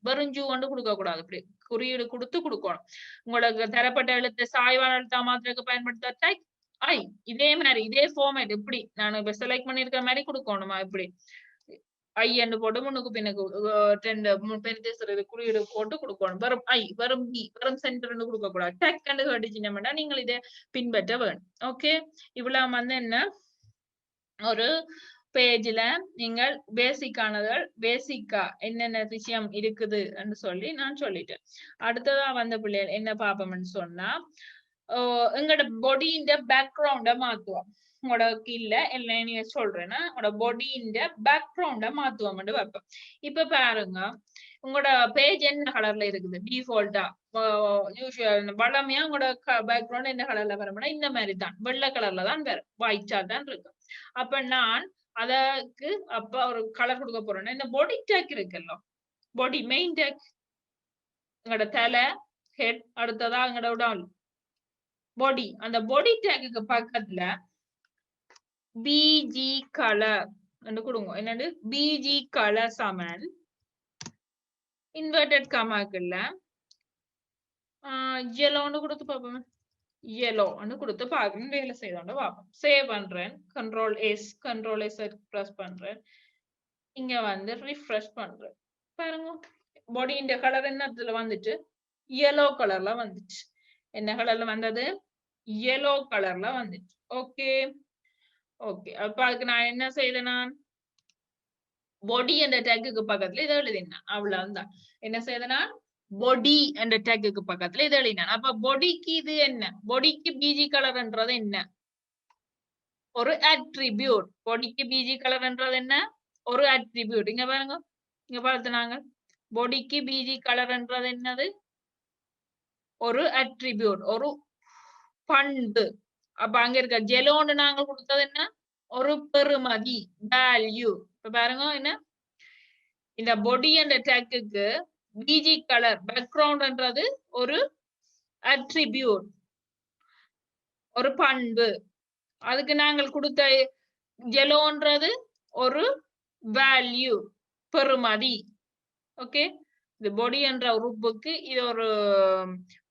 வெறும் ஜூ வந்து கொடுக்க கூடாது, இப்படி குறியீடு கொடுத்து கொடுக்கணும். உங்களுக்கு தரப்பட்ட எழுத்து சாய்வான எழுத்தா மாத்திரக்கு பயன்படுத்த டேக் ஐ. இதே மாதிரி இதே ஃபார்மேட் இப்படி நான் இப்ப செலக்ட் பண்ணிருக்கிற மாதிரி கொடுக்கணுமா, இப்படி ஐ என்று போட்டு முன்னுக்கு பின்னுக்கு பெரிது சிறிது குறியீடு போட்டு கொடுக்கணும். வெறும் ஐ, வெறும் பி, வெறும் சென்டர் கொடுக்க கூடாது. டேக் கண்டு கேட்டுச்சுன்னா நீங்கள் இதை பின்பற்ற வேணும். ஓகே, இவ்வளவு வந்து என்ன ஒரு பேஜ்ல நீங்கள் பேசிக்கா என்னென்ன விஷயம் இருக்குது என்று சொல்லி நான் சொல்லிட்டேன். அடுத்ததா வந்த பிள்ளைகள் என்ன பாப்போம்னு சொன்னா எங்களோட பாடியின் பேக்ரவுண்ட மாத்துவோம். உங்களோட கீழ எல்லாம் நீங்க சொல்றேன்னா உங்களோட பாடியின் பேக்ரவுண்ட மாத்துவோம் வைப்போம். இப்ப பாருங்க உங்களோட பேஜ் என்ன கலர்ல இருக்குது டிஃபால்ட்டா வளமையா உங்களோட பேக்ரவுண்ட் என்ன கலர்ல வரும்னா இந்த மாதிரி தான் வெள்ளை கலர்ல தான் வரும், ஒயிட்டா தான் இருக்கு. அப்ப நான் அதற்கு ஒரு கலர் கொடுக்க போறேன்னா இந்த பாடி டேக் இருக்குல்ல, பாடி மெயின் டேக் எங்களோட தலை ஹெட், அடுத்ததா எங்களோட உடல் பாடி, அந்த பாடி டேக்கு பக்கத்துல பிஜி கலர் கொடுங்க. என்னது பிஜி கலர் சமன் இன்வெர்டட் கமாக்குள்ள yellowன்னு கொடுத்து பார்ப்போம். yellow கொடுத்து பார்க்கணும், வேலை செய்தோண்டு பார்ப்போம். சேவ் பண்றேன், கண்ட்ரோல் எஸ் பிரஸ் பண்றேன். இங்க வந்து ரிஃப்ரெஷ் பண்றேன். பாருங்க பாடியின் கலர் என்னத்துல வந்துட்டு yellow கலர்ல வந்துச்சு. என்ன கலர்ல வந்தது, yellow கலர்ல வந்துச்சு. ஓகே ஓகே, அப்ப அதுக்கு நான் என்ன செய்தேன், நான் பாடி என்ற டேக்குக்கு பக்கத்துல இதை எழுதினேன். அவ்வளவுதான். என்ன செய்தேன், நான் பாடி என்ற டேக்குக்கு பக்கத்துல இதை எழுதினேன். அப்ப பாடிக்கு இது என்ன, பாடிக்கு பிஜி கலர்ன்றது என்ன, ஒரு அட்ரிபியூட். பாடிக்கு பிஜி கலர்ன்றது என்ன, ஒரு அட்ரிபியூட். இங்க பாருங்க, இங்க பார்த்துனாங்க பாடிக்கு பிஜி கலர்ன்றது என்னது, ஒரு அட்ரிபியூட், ஒரு பண்பு. அப்ப அங்க இருக்க ஜெலோன்னு நாங்க கொடுத்தது என்ன, ஒரு பெறுமதி, வேல்யூ. இப்ப பாருங்க என்ன, இந்த பாடி என்ற டேக்குக்கு பிஜி கலர் பேக்ரவுண்ட்ன்றது ஒரு அட்ரிபியூட், ஒரு பண்பு. அதுக்கு நாங்கள் கொடுத்த yellowன்றது ஒரு வேல்யூ, பெறுமதி. ஓகே, இந்த பாடி என்ற உறுப்புக்கு இது ஒரு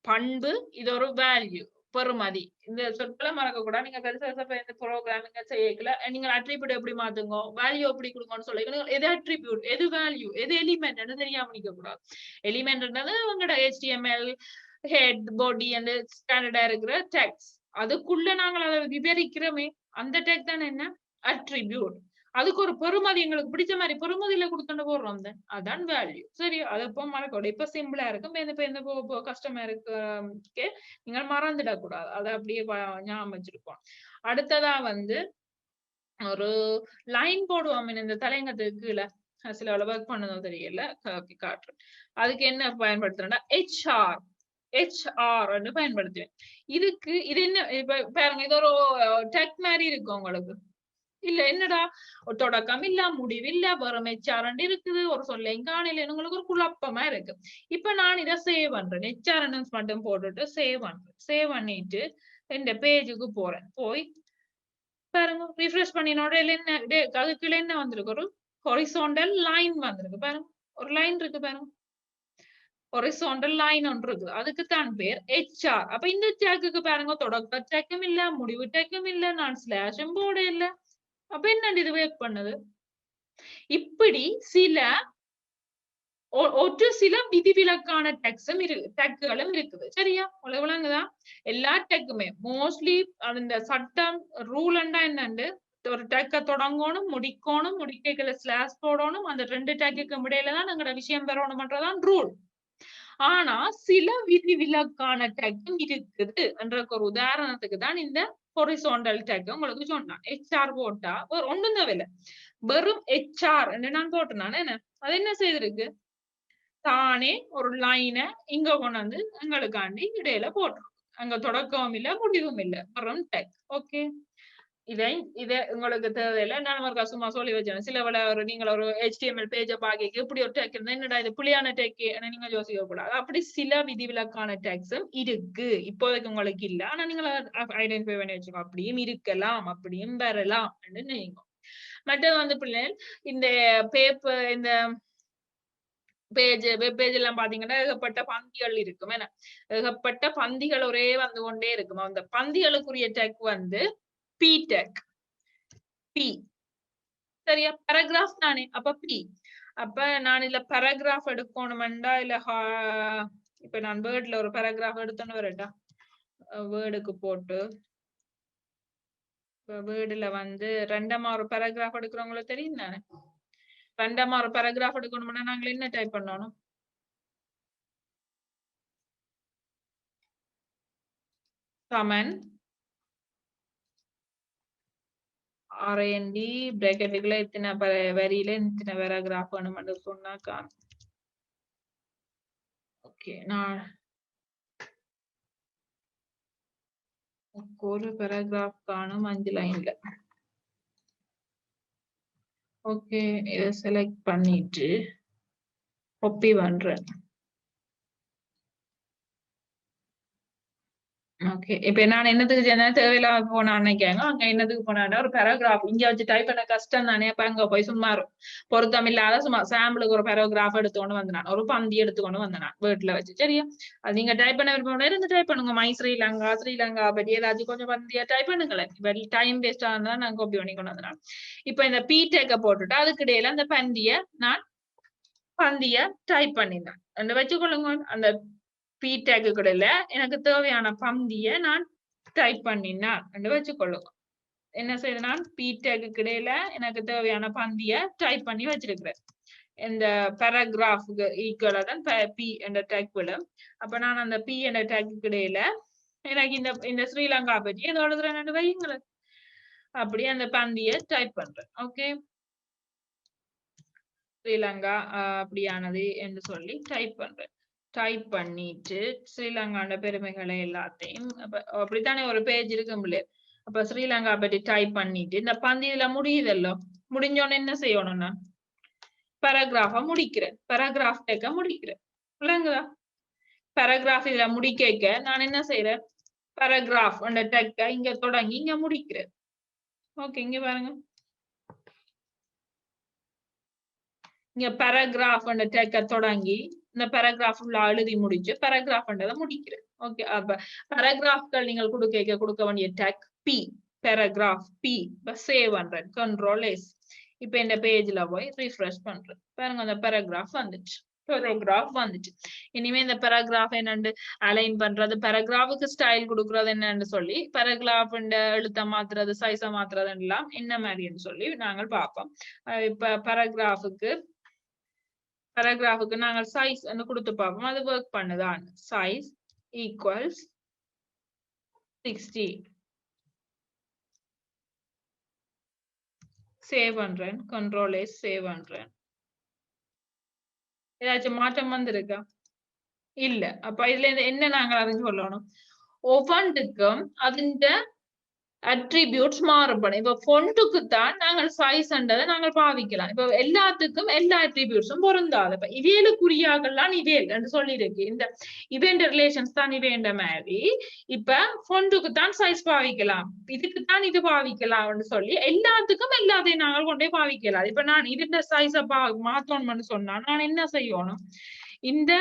பண்பு, இது ஒரு வேல்யூ, பெறுமதி. இந்த சொற்களை மறக்க கூடாது. நீங்க பெருசா ப்ரோக்ராமிங்க செய்யல, நீங்க அட்ரிபியூட் எப்படி மாத்துங்க, வேல்யூ எப்படி கொடுங்கன்னு சொல்லி எது அட்ரிபியூட் எது வேல்யூ எது எலிமெண்ட் தெரியாம நிக்க கூடாது. எலிமெண்ட்ன்றது உங்களோட HTML ஹெட் பாடி அந்த ஸ்டாண்டர்டா இருக்கிற டெக்ஸ்ட், அதுக்குள்ள நாங்கள் அதை விவரிக்கிறோமே அந்த டெக்ஸ்ட் தான் என்ன, அட்ரிபியூட். அதுக்கு ஒரு பெறுமதி எங்களுக்கு பிடிச்ச மாதிரி பெறுமதியில கொடுத்துட்டு போடுறோம், அதான் வேல்யூ. சரி, அதை இப்போ மறக்கூடாது. இப்ப சிம்பிளா இருக்கும், எந்த கஷ்டமா இருக்கு நீங்க மறந்துடக்கூடாது, அதை அப்படியே ஞாபகம் வச்சிருக்கோம். அடுத்ததா வந்து ஒரு லைன் போடுவோம் இந்த தலைங்கத்துக்கு கீழே, சில ஒர்க் பண்ணதும் தெரியல, காட்டுறேன். அதுக்கு என்ன பயன்படுத்துறேன்னா HR பயன்படுத்துவேன். இதுக்கு இது என்ன, இப்ப பாருங்க இது ஒரு டெக் மாதிரி இருக்கு உங்களுக்கு. இல்ல என்னடா ஒரு தொடக்கம் இல்ல முடிவு இல்ல வெறும் HR இருக்குது, ஒரு சொல்ல காணல, உங்களுக்கு ஒரு குழப்பமா இருக்கு. இப்ப நான் இதை சேவ் பண்றேன், HR மட்டும் போட்டுட்டு சேவ் பண்றேன். சேவ் பண்ணிட்டு இந்த பேஜுக்கு போறேன். போய் பாருங்க ரிஃப்ரெஷ் பண்ணினோட என்ன அதுக்குள்ள என்ன வந்திருக்கு? ஒரு ஹொரிசோண்டல் லைன் வந்திருக்கு பாருங்க. ஒரு லைன் இருக்கு பாருங்க. ஹொரிசோண்டல் லைன் ஒன்று இருக்கு. அதுக்கு தான் பேர் HR. அப்ப இந்த டேக்குக்கு பாருங்க தொடக்க டேக்கும் இல்ல, முடிவு டேக்கும் இல்ல, நான் ஸ்லாஷும் போட இல்ல. அப்ப என்ன இது ஒர்க் பண்ணுது? இப்படி சில விதிவிலக்கான டேக்குகளும் இருக்குது. சரியா? உங்களுக்கு விளங்குதா? எல்லா டேக்குமே மோஸ்ட்லி அந்த சட்டம் ரூல் என்னண்டு ஒரு டேக்க தொடங்கணும், முடிக்கணும், முடிக்கல ஸ்லாஷ் போடணும், அந்த 2 டேக்குக்கும் இடையில தான் எங்களோட விஷயம் வரணும்ன்றதான் ரூல். ஆனா சில விதிவிலக்கான டேக்கும் இருக்குது என்ற ஒரு உதாரணத்துக்கு தான் இந்த ஹொரிசோண்டல் டேக் உங்களுக்கு சொன்னான். HR போட்டா ஒண்ணும் தேவையில்ல, வெறும் HR நான் போட்டேன். நான் என்ன அது என்ன செய்திருக்கு? தானே ஒரு லைனை இங்க கொண்டு வந்து எங்களுக்காண்டி இடையில போட்டுரும். அங்க தொடக்கமும் இல்ல, முடிவும் இல்ல, வெறும் டேக். ஓகே, இதை உங்களுக்கு தேவையில்லை. நான் ஒரு சும்மா சொல்லி வச்சேன். சில வேளை நீங்கள் ஒரு HTML பேஜை பாக்க இப்படி ஒரு டேக் இருந்தா என்னடா இது புளியான டேக் நீங்க யோசிக்க கூடாது. அப்படி சில விதிவிலக்கான டேக்ஸும் இருக்கு. இப்போதைக்கு உங்களுக்கு இல்ல, ஆனா நீங்க ஐடென்டிஃபை பண்ணி வச்சுக்கோ. அப்படியும் இருக்கலாம், அப்படியும் வரலாம். நீங்க மற்றது வந்து பிள்ளைகள் இந்த பேப்பர் இந்த வெப் பேஜ் எல்லாம் பாத்தீங்கன்னா ஏகப்பட்ட பந்திகள் இருக்கும். ஏகப்பட்ட பந்திகள் ஒரே வந்து கொண்டே இருக்கும். அந்த பந்திகளுக்குரிய டேக் வந்து பி டேக். பி சரியா? பேராகிராஃப் தானே, அப்ப பி. அப்ப நான் இல்ல பேராகிராஃப் எடுக்கணும்டா இல்ல இப்ப நான் வேர்ட்ல ஒரு பேராகிராஃப் எடுத்தோன்னு வரட்டா. வேர்டுக்கு போட்டு வேர்டுல வந்து ரெண்டமா ஒரு பேராகிராஃப் எடுக்கிறவங்களுக்கு தெரியும் தானே. ரெண்டமா ஒரு பேராகிராஃப் எடுக்கணும்னா நாங்க என்ன டைப் பண்ணணும்? சமன் RND பிராக்கெட்டுக்குள்ள இத்தனை வரியில இத்தனை பேராகிராஃப் வேணும்னு சொன்னாக்கா ஓகே. நான் ஒரு பேராகிராஃப் காணும் 5 லைன்ல. ஓகே, இதை செலக்ட் பண்ணிட்டு காப்பி பண்றேன். ஓகே, இப்ப நான் என்னத்துக்கு தேவையில்லாம போனா நினைக்காங்க. அங்க என்னத்துக்கு போனா ஒரு பேராகிராஃப் இங்க வச்சு டைப் பண்ண கஷ்டம் தானே. அப்ப அங்க போய் சும்மா பொருத்தம் இல்லாத சும்மா சாம்பிளுக்கு ஒரு பேராகிராஃப் எடுத்துக்கொண்டு வந்தான், ஒரு பந்தி எடுத்துக்கொண்டு வந்தான் வேர்ட்ல வச்சு. சரியா? அது நீங்க டைப் பண்ண விருப்பம் இருந்து டைப் பண்ணுங்க. மை ஸ்ரீலங்கா பற்றி ஏதாச்சும் கொஞ்சம் பந்தியா டைப் பண்ணுங்களேன். டைம் வேஸ்ட் ஆனா நான் காப்பி பண்ணி கொண்டு வந்தான். இப்ப இந்த பி டேக்க போட்டுட்டு அதுக்கு இடையில அந்த பந்திய டைப் பண்ணினேன் வச்சுக்கொள்ளுங்க. அந்த பி டேக்கு இடையில எனக்கு தேவையான பந்திய நான் டைப் பண்ணினேன் வச்சுக்கொள்ளுங்க. என்ன செய்த நான் பி டேக்கு இடையில எனக்கு தேவையான பந்திய டைப் பண்ணி வச்சிருக்கிறேன். இந்த பேராகிராஃபுக்கு ஈக்குவலா தான் பி என்ற டேக் விடும். அப்ப நான் அந்த பி என்ற டேக்கு இடையில எனக்கு இந்த ஸ்ரீலங்கா பற்றி ஏதோ எழுதுறேன் வையுங்களேன். அப்படியே அந்த பந்திய டைப் பண்றேன். ஓகே, ஸ்ரீலங்கா அப்படியானது என்று சொல்லி டைப் பண்றேன். டைப் பண்ணிட்டு ஸ்ரீலங்காண்ட பெருமைகளை எல்லாத்தையும் அப்படித்தானே ஒரு பேஜ் இருக்கும் இல்லையா. அப்ப ஸ்ரீலங்கா பற்றி டைப் பண்ணிட்டு இந்த பந்தியில முடியுதல்லோ, முடிஞ்சோன்னு என்ன செய்யணும்? நான் பேராகிராஃபா முடிக்கிறேன். பேராகிராஃப் டேக்க முடிக்கிறேன். இல்லைங்களா? பேராகிராஃப் இதுல முடிக்க நான் என்ன செய்யறேன்? பேராகிராஃப் அந்த டேக்க இங்க தொடங்கி இங்க முடிக்கிறேன். ஓகே, இங்க பாருங்க. இங்க பேராகிராஃப் அந்த டேக்க தொடங்கி இந்த பேராகிராஃப் உள்ள எழுதி முடிச்சு பேராகிராஃப் முடிக்கிறேன். ஓகே, அப்ப பேராகிராஃப்கள் நீங்கள் கொடுக்க வேண்டிய tag p, paragraph p. Save பண்றேன், கண்ட்ரோல் எஸ். இப்ப இந்த பேஜ்ல போய் ரிஃப்ரெஷ் பண்றேன். பாருங்க, அந்த பேராகிராஃப் வந்துச்சு. இனிமே இந்த பேராகிராஃப் என்னன்னு அலைன் பண்றது, பேராகிராஃபுக்கு ஸ்டைல் கொடுக்கறது என்னன்னு சொல்லி, பேராகிராஃப் எழுத்த மாத்துறது, சைஸ மாத்துறது எல்லாம் என்ன மாதிரின்னு சொல்லி நாங்கள் பார்ப்போம். இப்ப பேராகிராஃபுக்கு நாங்கள் சைஸ் கொடுத்து பார்ப்போம். அது ஒர்க் பண்ணுதான். Size equals 60. சேவ் பண்றேன், கண்ட்ரோல் எஸ். சேவ் பண்றேன். ஏதாச்சும் மாற்றம் வந்திருக்கா? இல்ல. அப்ப இதுல என்ன நாங்கள் அறிஞ்சு கொள்ளணும்? ஒவ்வொன்றுக்கும் அட்ரிபியூட்ஸ் மாறுபடும். இப்ப ஃபொண்ட்டுக்கு தான் நாங்கள் சைஸ்ன்றதை நாங்கள் பாவிக்கலாம். இப்ப எல்லாத்துக்கும் எல்லா அட்ரிபியூட்ஸும் பொருந்தாது. இப்ப இவேலுக்குரியாக்கள்லாம் இவேல் என்று சொல்லியிருக்கு. இந்த இவெண்ட் ரிலேஷன்ஸ் தான் இவேண்ட மாதிரி. இப்ப ஃபொண்ட்டுக்கு தான் சைஸ் பாவிக்கலாம், இதுக்கு தான் இது பாவிக்கலாம்னு சொல்லி எல்லாத்துக்கும் எல்லாத்தையும் நாங்கள் கொண்டே பாவிக்கலாம். இப்ப நான் இதுல சைஸ மாத்தணும்னு சொன்னா நான் என்ன செய்யணும்? இந்த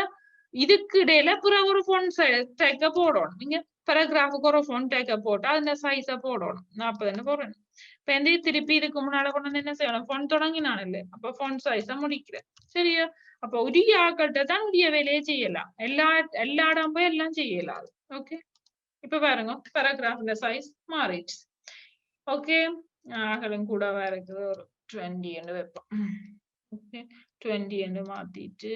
இதுக்கு இடையில பிறகு ஒரு ஃபொண்ட் டேக்க போடணும். நீங்க பேராகிராஃபுக்கு ஒரு ஃபொண்ட் டேக்க போட்டா அந்த சைஸ போடணும். 40 போடணும். இப்ப எந்த திருப்பி இதுக்கு முன்னால கொண்டு வந்து என்ன செய்யணும்? ஃபொண்ட் தொடங்கினான் இல்ல, அப்ப ஃபொண்ட் சைஸ முடிக்கிறேன். சரியா? அப்ப உரிய ஆக்கள்கிட்ட தான் உரிய வேலையை செய்யலாம். எல்லா இடம் போய் எல்லாம் செய்யலாம். ஓகே, இப்ப பாருங்க பேராகிராஃப்ல சைஸ் மாறிடுச்சு. ஓகே, அகலம் கூடவா இருக்குது, ஒரு 20 என்று வைப்போம். ஓகே, 20 என்று மாத்திட்டு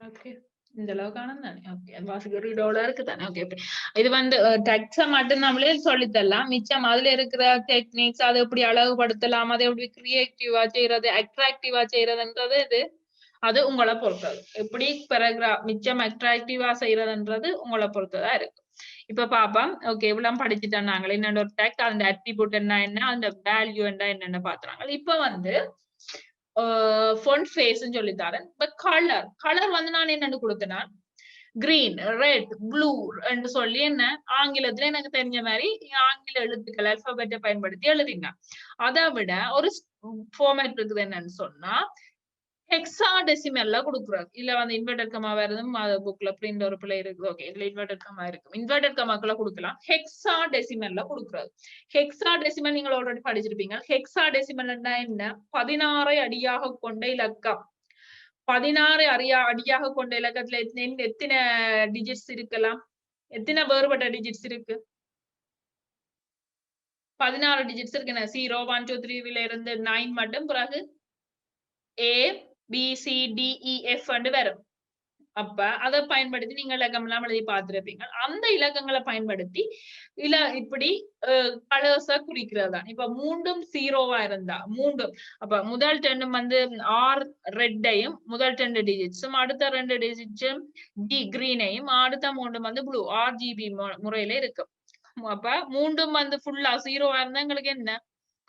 ஓகே, இந்த அளவுக்கு ஆனது தானே. ஓகே, வாசிக்கிற $1 தானே. ஓகே, இது வந்து டெக்ஸ மட்டும் நம்மளே சொல்லித்தரலாம். மிச்சம் அதுல இருக்கிற டெக்னிக்ஸ், அதை எப்படி அழகுபடுத்தலாம், அதை எப்படி கிரியேட்டிவா செய்யறது, அட்ராக்டிவா செய்யறதுன்றது இது அது உங்களை பொறுத்தது. எப்படி பேராகிராஃப் மிச்சம் அட்ராக்டிவா செய்யறதுன்றது உங்களை பொறுத்ததா இருக்கு. இப்ப பாப்போம். ஓகே, இவ்வளவு படிச்சுட்டோம் நாங்களே. என்னோட ஒரு டெக், அந்த அட்ரிபியூட் என்ன, அந்த வேல்யூ என்னன்னு பாத்துறாங்க. இப்ப வந்து ஃபொண்ட் ஃபேஸ்ன்னு சொல்லி தரேன். பட் கலர் வந்து நான் என்னன்னு கொடுத்தேன்னா கிரீன், ரெட், ப்ளூ என்று சொல்லி என்ன ஆங்கிலத்துல எனக்கு தெரிஞ்ச மாதிரி ஆங்கில எழுத்துக்கள் அல்பாபெட்டை பயன்படுத்தி எழுதிங்க. அதை விட ஒரு ஃபார்மேட் இருக்குது என்னன்னு சொன்னா ஹெக்ஸாடெசிமல்ல கொடுக்குறாரு. இல்ல வந்து இன்வெர்டட் கமா வருதும் புக்ல பிரிண்ட் ஒரு பிள்ளை இருக்குது. ஓகே, இதுல இன்வெர்டட் கமா இருக்கும். இன்வெர்டட் கமாக்குள்ள கொடுக்கலாம். ஹெக்ஸாடெசிமல்ல கொடுக்குறாரு. ஹெக்ஸாடெசிமல் நீங்கள் ஆல்ரெடி படிச்சிருப்பீங்க. ஹெக்ஸாடெசிமல் என்ன? 16 அடியாக கொண்ட இலக்கம். 16 அடியாக கொண்ட இலக்கத்துல எத்தனை டிஜிட்ஸ் இருக்கலாம்? எத்தனை வேறுபட்ட டிஜிட்ஸ் இருக்கு? 16 டிஜிட்ஸ் இருக்கு. 0 1 2 3 இருந்து 9 மட்டும், பிறகு A B C D E F வரும். அப்ப அதை பயன்படுத்தி நீங்க இலக்கம் எல்லாம் எழுதி பார்த்திருப்பீங்க. அந்த இலக்கங்களை பயன்படுத்தி இப்படி கலர்ஸ குறிக்கிறதா. இப்ப மூன்றும் 0வா இருந்தா மூன்றும், அப்ப முதல் 10 வந்து R ரெட்டையும் முதல் 2 டிஜிட்ஸும், அடுத்த 2 டிஜிட்ஸும் D கிரீனையும், அடுத்த 3 வந்து ப்ளூ RGB முறையில இருக்கு. அப்ப மூன்றும் வந்து ஃபுல்லா 0வா இருந்தா எங்களுக்கு என்ன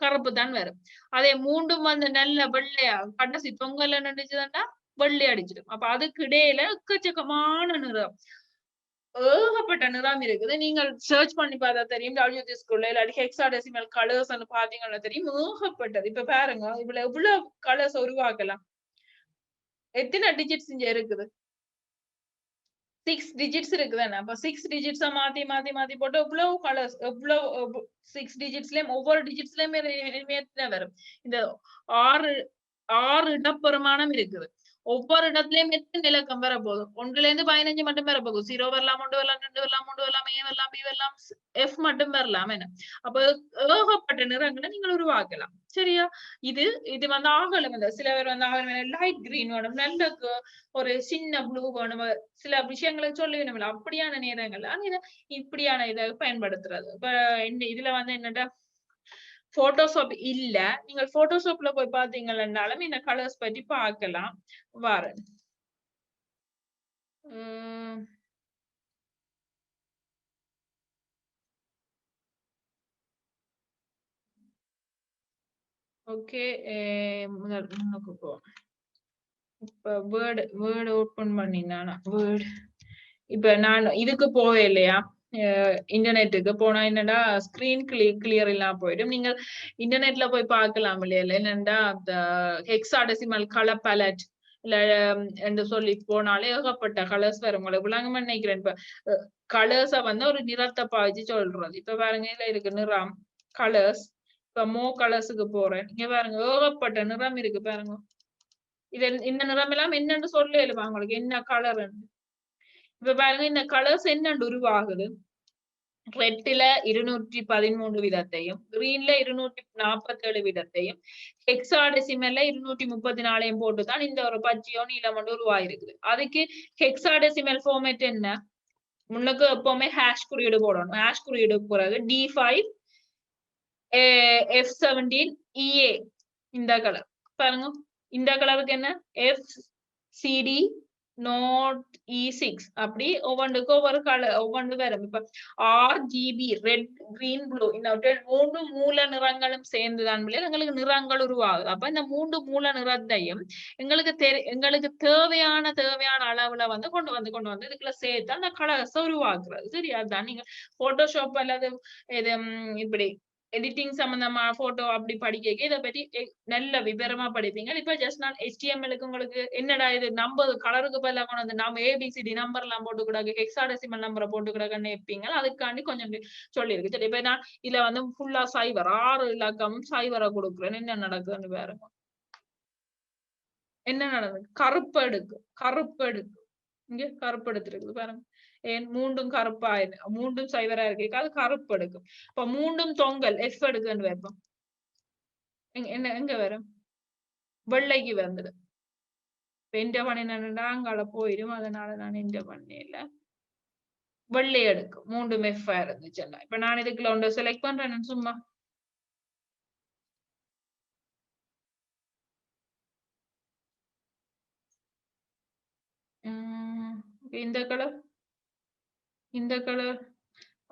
கருப்பு தான் வரும். அதே மூன்றும் வந்து நல்ல வெள்ளையா கடைசி பொங்கல் நினைச்சதுன்னா வெள்ளை அடிச்சிடும். அப்ப அதுக்கு இடையில எக்கச்சக்கமான நிறம், ஏகப்பட்ட நிறம் இருக்குது. நீங்கள் சர்ச் பண்ணி பார்த்தா தெரியும். WG ஸ்கூல்ல இல்லாட்டி ஹெக்ஸாடெசிமல் கலர்ஸ் பாத்தீங்கன்னா தெரியும், ஏகப்பட்டது. இப்ப பாருங்க, இவ்வளவு எவ்வளவு கலர்ஸ் உருவாக்கலாம். எத்தனை டிஜிட்ஸ் இங்க இருக்குது? 6 டிஜிட்ஸ் இருக்குதானே. அப்ப 6 டிஜிட்ஸா மாத்தி மாத்தி மாத்தி போட்டு எவ்வளவு கலர்ஸ், எவ்வளவு 6 டிஜிட்ஸ்லயும் ஒவ்வொரு டிஜிட்ஸ்லயுமே எத்தனை வரும்? இந்த 6 இடப்பெருமானம் இருக்குது. ஒவ்வொரு இடத்துலயும் எத்தனை இலக்கம் வர போகுது? 1ல இருந்து 15 மட்டும் வர போகுது. 0 வரலாம், 1 வரலாம், 2 வரலாம், 3 வரலாம், A வரலாம், B வரலாம், F மட்டும் வரலாம். என்ன அப்ப ஏகப்பட்ட நிறங்களை நீங்கள் உருவாக்கலாம். சரியா? இது வந்து ஆகலம். சில பேர் வந்து ஆகலம் லைட் கிரீன் வேணும், நல்ல ஒரு சின்ன ப்ளூ வேணும், சில விஷயங்களை சொல்லி வேணும். அப்படியான நேரங்கள் இப்படியான இதை பயன்படுத்துறது. இப்ப இதுல வந்து என்னடா போட்டோஷாப் இல்ல, நீங்க போட்டோஷாப்ல போய் பாத்தீங்கன்னாலும் இந்த கலர்ஸ் பத்தி பார்க்கலாம். வரேன். ஓகே, முன்னுக்கு போ. இப்ப வேர்ட் ஓபன் பண்ணினா வேர்ட். இப்ப நான் இதுக்கு போவே இல்லையா, இன்டர்நெட்டுக்கு போனா என்னடா ஸ்கிரீன் கிளியர் எல்லாம் போயிடும். நீங்க இன்டர்நெட்ல போய் பார்க்கலாம் இல்லையா, என்னண்டா ஹெக்ஸாடெசிமல் கலர் பேலட் இல்ல என்று சொல்லி போனாலே ஏகப்பட்ட கலர்ஸ் வரும். உங்களுக்கு விளங்கமா நினைக்கிறேன். இப்ப கலர்ஸ வந்து ஒரு நிறத்தை பாய்ச்சி சொல்றது. இப்ப பாருங்க இதுல இருக்கு நிறம் கலர்ஸ். இப்ப கலர்ஸுக்கு போறேன். இங்க பாருங்க ஏகப்பட்ட நிறம் இருக்கு பாருங்க. இந்த நிறம் எல்லாம் என்னன்னு சொல்லலுமா உங்களுக்கு என்ன கலர்? இப்ப பாருங்க இந்த கலர்ஸ் என்னன்னு உருவாகுது. ரெட்ல 213 விதத்தையும், கிரீன்ல 247 விதத்தையும், ஹெக்ஸாடெசிமல்ல 234 போட்டுதான் இந்த ஒரு பச்சையோ நீலம் உருவாயிருக்குது. அதுக்கு ஹெக்ஸாடெசிமல் ஃபார்மேட் என்ன? முன்னுக்கு எப்பவுமே ஹேஷ் குறியீடு போடணும். ஹேஷ் குறியீடு பிறகு D5 F17 EA இந்த கலர் பாருங்க. இந்த கலருக்கு என்ன FCD நோட் E6 அப்படி ஒவ்வொன்றுக்கும் ஒவ்வொரு கலர் ஒவ்வொன்று வரும். இப்ப RGB ரெட் கிரீன் ப்ளூ இந்த 3 மூல நிறங்களும் சேர்ந்துதான் எங்களுக்கு நிறங்கள் உருவாகுது. அப்ப இந்த 3 மூல நிறத்தையும் எங்களுக்கு தேவையான அளவுல வந்து கொண்டு வந்து இதுக்குள்ள சேர்த்து அந்த கலர்ஸ் உருவாக்குறது. சரி, அதுதான் நீங்க போட்டோஷாப் அல்லது இது இப்படி எடிட்டிங் சம்பந்தமா போட்டோ அப்படி படிக்க இதை பற்றி நல்ல விவரமா படிப்பீங்க. இப்ப ஜஸ்ட் நான் HTML-க்கு உங்களுக்கு என்னடா இது நம்பர் கலருக்கு பதிலாக கொண்டு வந்து நம்ம ABCD நம்பர் எல்லாம் போட்டு கூடாது, ஹெக்ஸாடெசிமல் நம்பரை போட்டு கூடாதுன்னு வைப்பீங்க. அதுக்காண்டி கொஞ்சம் சொல்லியிருக்கு. சரி, இப்ப நான் இதுல வந்து ஃபுல்லா சைவர் 6 இலக்கம் சைவரை கொடுக்குறேன். என்ன நடக்குதுன்னு பாருங்க. என்ன நடக்குது? கருப்பு இங்க கருப்பு எடுத்துருக்கு பாருங்க. ஏன் மூண்டும் கருப்பா மூண்டும் சைவரா இருக்கு, அது கருப்பு எடுக்கும். இப்ப மூண்டும் தொங்கல் F எடுக்குன்னு வைப்போம். என்ன எங்க வரும்? வெள்ளைக்கு வந்துடும். எந்த பண்ணினா அங்கால போயிடும். அதனால நான் எந்த பண்ணல, வெள்ளை எடுக்கும். மூண்டும் F இருந்துச்சுன்னா இப்ப நான் இதுக்குள்ள ஒன்று செலக்ட் பண்றேன். சும்மா இந்த கலர்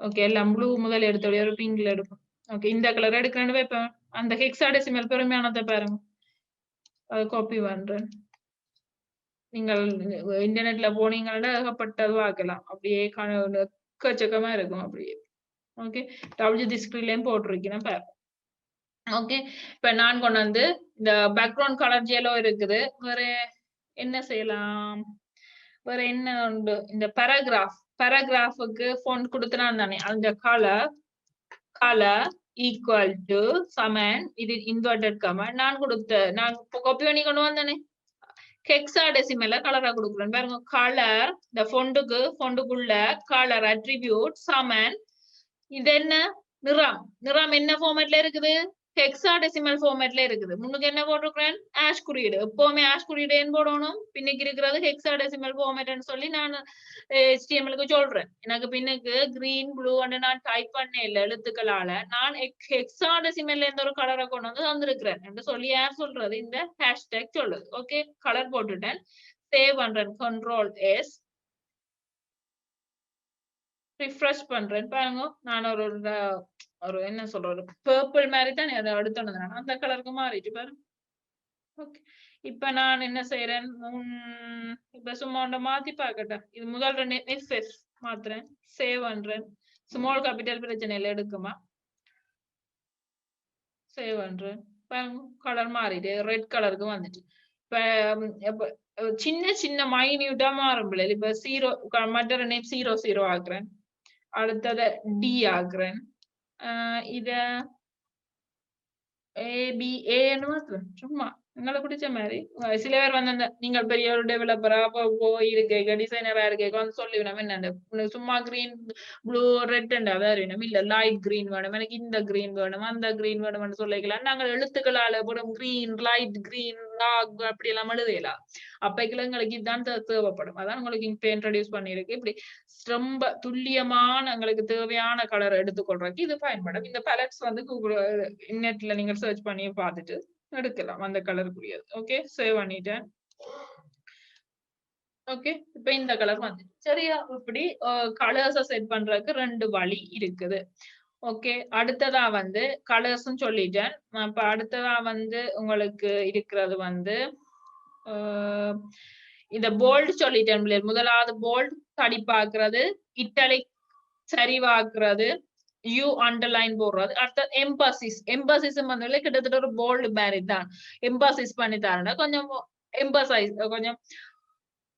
ஓகே, எல்லாம் ப்ளூ முதல் எடுத்தோட ஒரு பிங்க்ல எடுக்கும். ஓகே, இந்த கலர் எடுக்கிறேன்னு வைப்பேன். அந்த ஹெக்ஸாடெசிமல் பெருமையானதை பாருங்க, அதை காப்பி பண்றேன். நீங்கள் இன்டர்நெட்ல போனீங்கன்னா ஏகப்பட்டது பார்க்கலாம். அப்படியே எக்கச்சக்கமா இருக்கும் அப்படியே. ஓகே, WG ஸ்கிரீன்லயும் போட்டிருக்கேன் பாரு. ஓகே, இப்ப நான் கொண்டு வந்து இந்த பேக்ரவுண்ட் கலர் ஜெலோ இருக்குது. வேற என்ன செய்யலாம்? வேற என்ன உண்டு? இந்த பேராகிராஃபுக்கு ஃபோன் கொடுத்துனான் தானே, அந்த கலர் ஈக்குவல் டு சமன் இது இன்வெர்டட் கமா நான் காப்பி பண்ணி கொண்டு வந்தானே ஹெக்ஸாடெசிமல்ல கலரா கொடுக்குறேன் பாருங்க. கலர் இந்த ஃபொண்டுக்குள்ள கலர் அட்ரிபியூட் சமன் இது என்ன நிறம் என்ன ஃபார்மேட்ல இருக்குது? ஹெக்ஸாடெசிமல் ஃபார்மேட்ல இருக்குது. முன்னுக்கு என்ன போட்டிருக்கிறேன்? ஆஷ் குறியீடு. எப்பவுமே ஆஷ் குறியீடு ஏன் போடணும்? பின்னுக்கு இருக்கிறது ஹெக்ஸாடெசிமல் ஃபார்மேட்னு சொல்லி நான் HTML-க்கு சொல்றேன். எனக்கு பின்னுக்கு கிரீன் ப்ளூ நான் டைப் பண்ண இல்லை எழுத்துக்களால. நான் ஹெக்ஸாடெசிமல்ல எந்த ஒரு கலரை கொண்டு வந்து தந்திருக்கிறேன் என்று சொல்லி யார் சொல்றது? இந்த ஹேஷ்டேக் சொல்லுது. ஓகே, கலர் போட்டுட்டேன், சேவ் பண்றேன், Ctrl+S ரிஃப்ரெஷ் பண்றேன் பாருங்க. நான் ஒரு என்ன சொல்றது, பர்பிள் மாதிரி தான் அதை எடுத்து அந்த கலருக்கு மாறிட்டு பாருங்க. ஓகே, இப்ப நான் என்ன செய்யறேன்? இப்ப சும்மா மாத்தி பார்க்கட்டேன். இது முதல் 2 FF மாத்துறேன், சேவ் பண்றேன். ஸ்மால் கேபிட்டல் பிரச்சனையில எடுக்குமா, சேவ் பண்றேன் பாருங்க. கலர் மாறிட்டு ரெட் கலருக்கு வந்துட்டு. இப்ப சின்ன மைன்யூட்டா மாறும். இப்ப 0 மற்ற நேம் 00 ஆக்குறேன். அடுத்தது D ஆக்குறேன். இத ABAன்னு மாத்துறேன். சும்மா எங்களை பிடிச்ச மாதிரி. சில பேர் வந்து நீங்கள் பெரிய ஒரு டெவலப்பரா இருக்கேங்க, டிசைனரா இருக்கேங்க சொல்லி வேணும். என்ன சும்மா கிரீன் ப்ளூ ரெட் வேணும், இல்ல லைட் கிரீன் வேணும், எனக்கு இந்த கிரீன் வேணும் அந்த கிரீன் வேணும்னு சொல்லிக்கலாம். நாங்கள் எழுத்துக்களால போடும் கிரீன் லைட் கிரீன் அப்படி எல்லாம் எழுதலாம். அப்பைக்குள்ள எங்களுக்கு இதுதான் தேவைப்படும். அதான் உங்களுக்கு இப்ப இன்ட்ரோடியூஸ் பண்ணிருக்கு. இப்படி ரொம்ப துல்லியமான எங்களுக்கு தேவையான கலர் எடுத்துக்கொள்றதுக்கு இது பயன்படும். இந்த பேலட்ஸ் வந்து கூகுள் நெட்ல நீங்க சர்ச் பண்ணி பார்த்துட்டு எடுக்கலாம் அந்த கலருக்குரியது. ஓகே, சேவ் பண்ணிட்டேன். ஓகே, இப்ப இந்த கலர் வந்து சரியா. இப்படி கலர்ஸ செட் பண்றதுக்கு 2 வழி இருக்குது. ஓகே, அடுத்ததா வந்து கலர்ஸ் சொல்லிட்டேன். அப்ப அடுத்ததா வந்து உங்களுக்கு இருக்கிறது வந்து இந்த போல்ட் சொல்லிட்டேன். முதலாவது போல்ட் தடிப்பாக்குறது, இட்டலிக் சரிவாக்குறது, யூ அண்டர்லைன் போடுறது. அடுத்த எம்பசிஸ் வந்து கிட்டத்தட்ட ஒரு போல்டு மாதிரி தான். எம்பசிஸ் பண்ணி தரேன் கொஞ்சம் எம்பசைஸ் கொஞ்சம்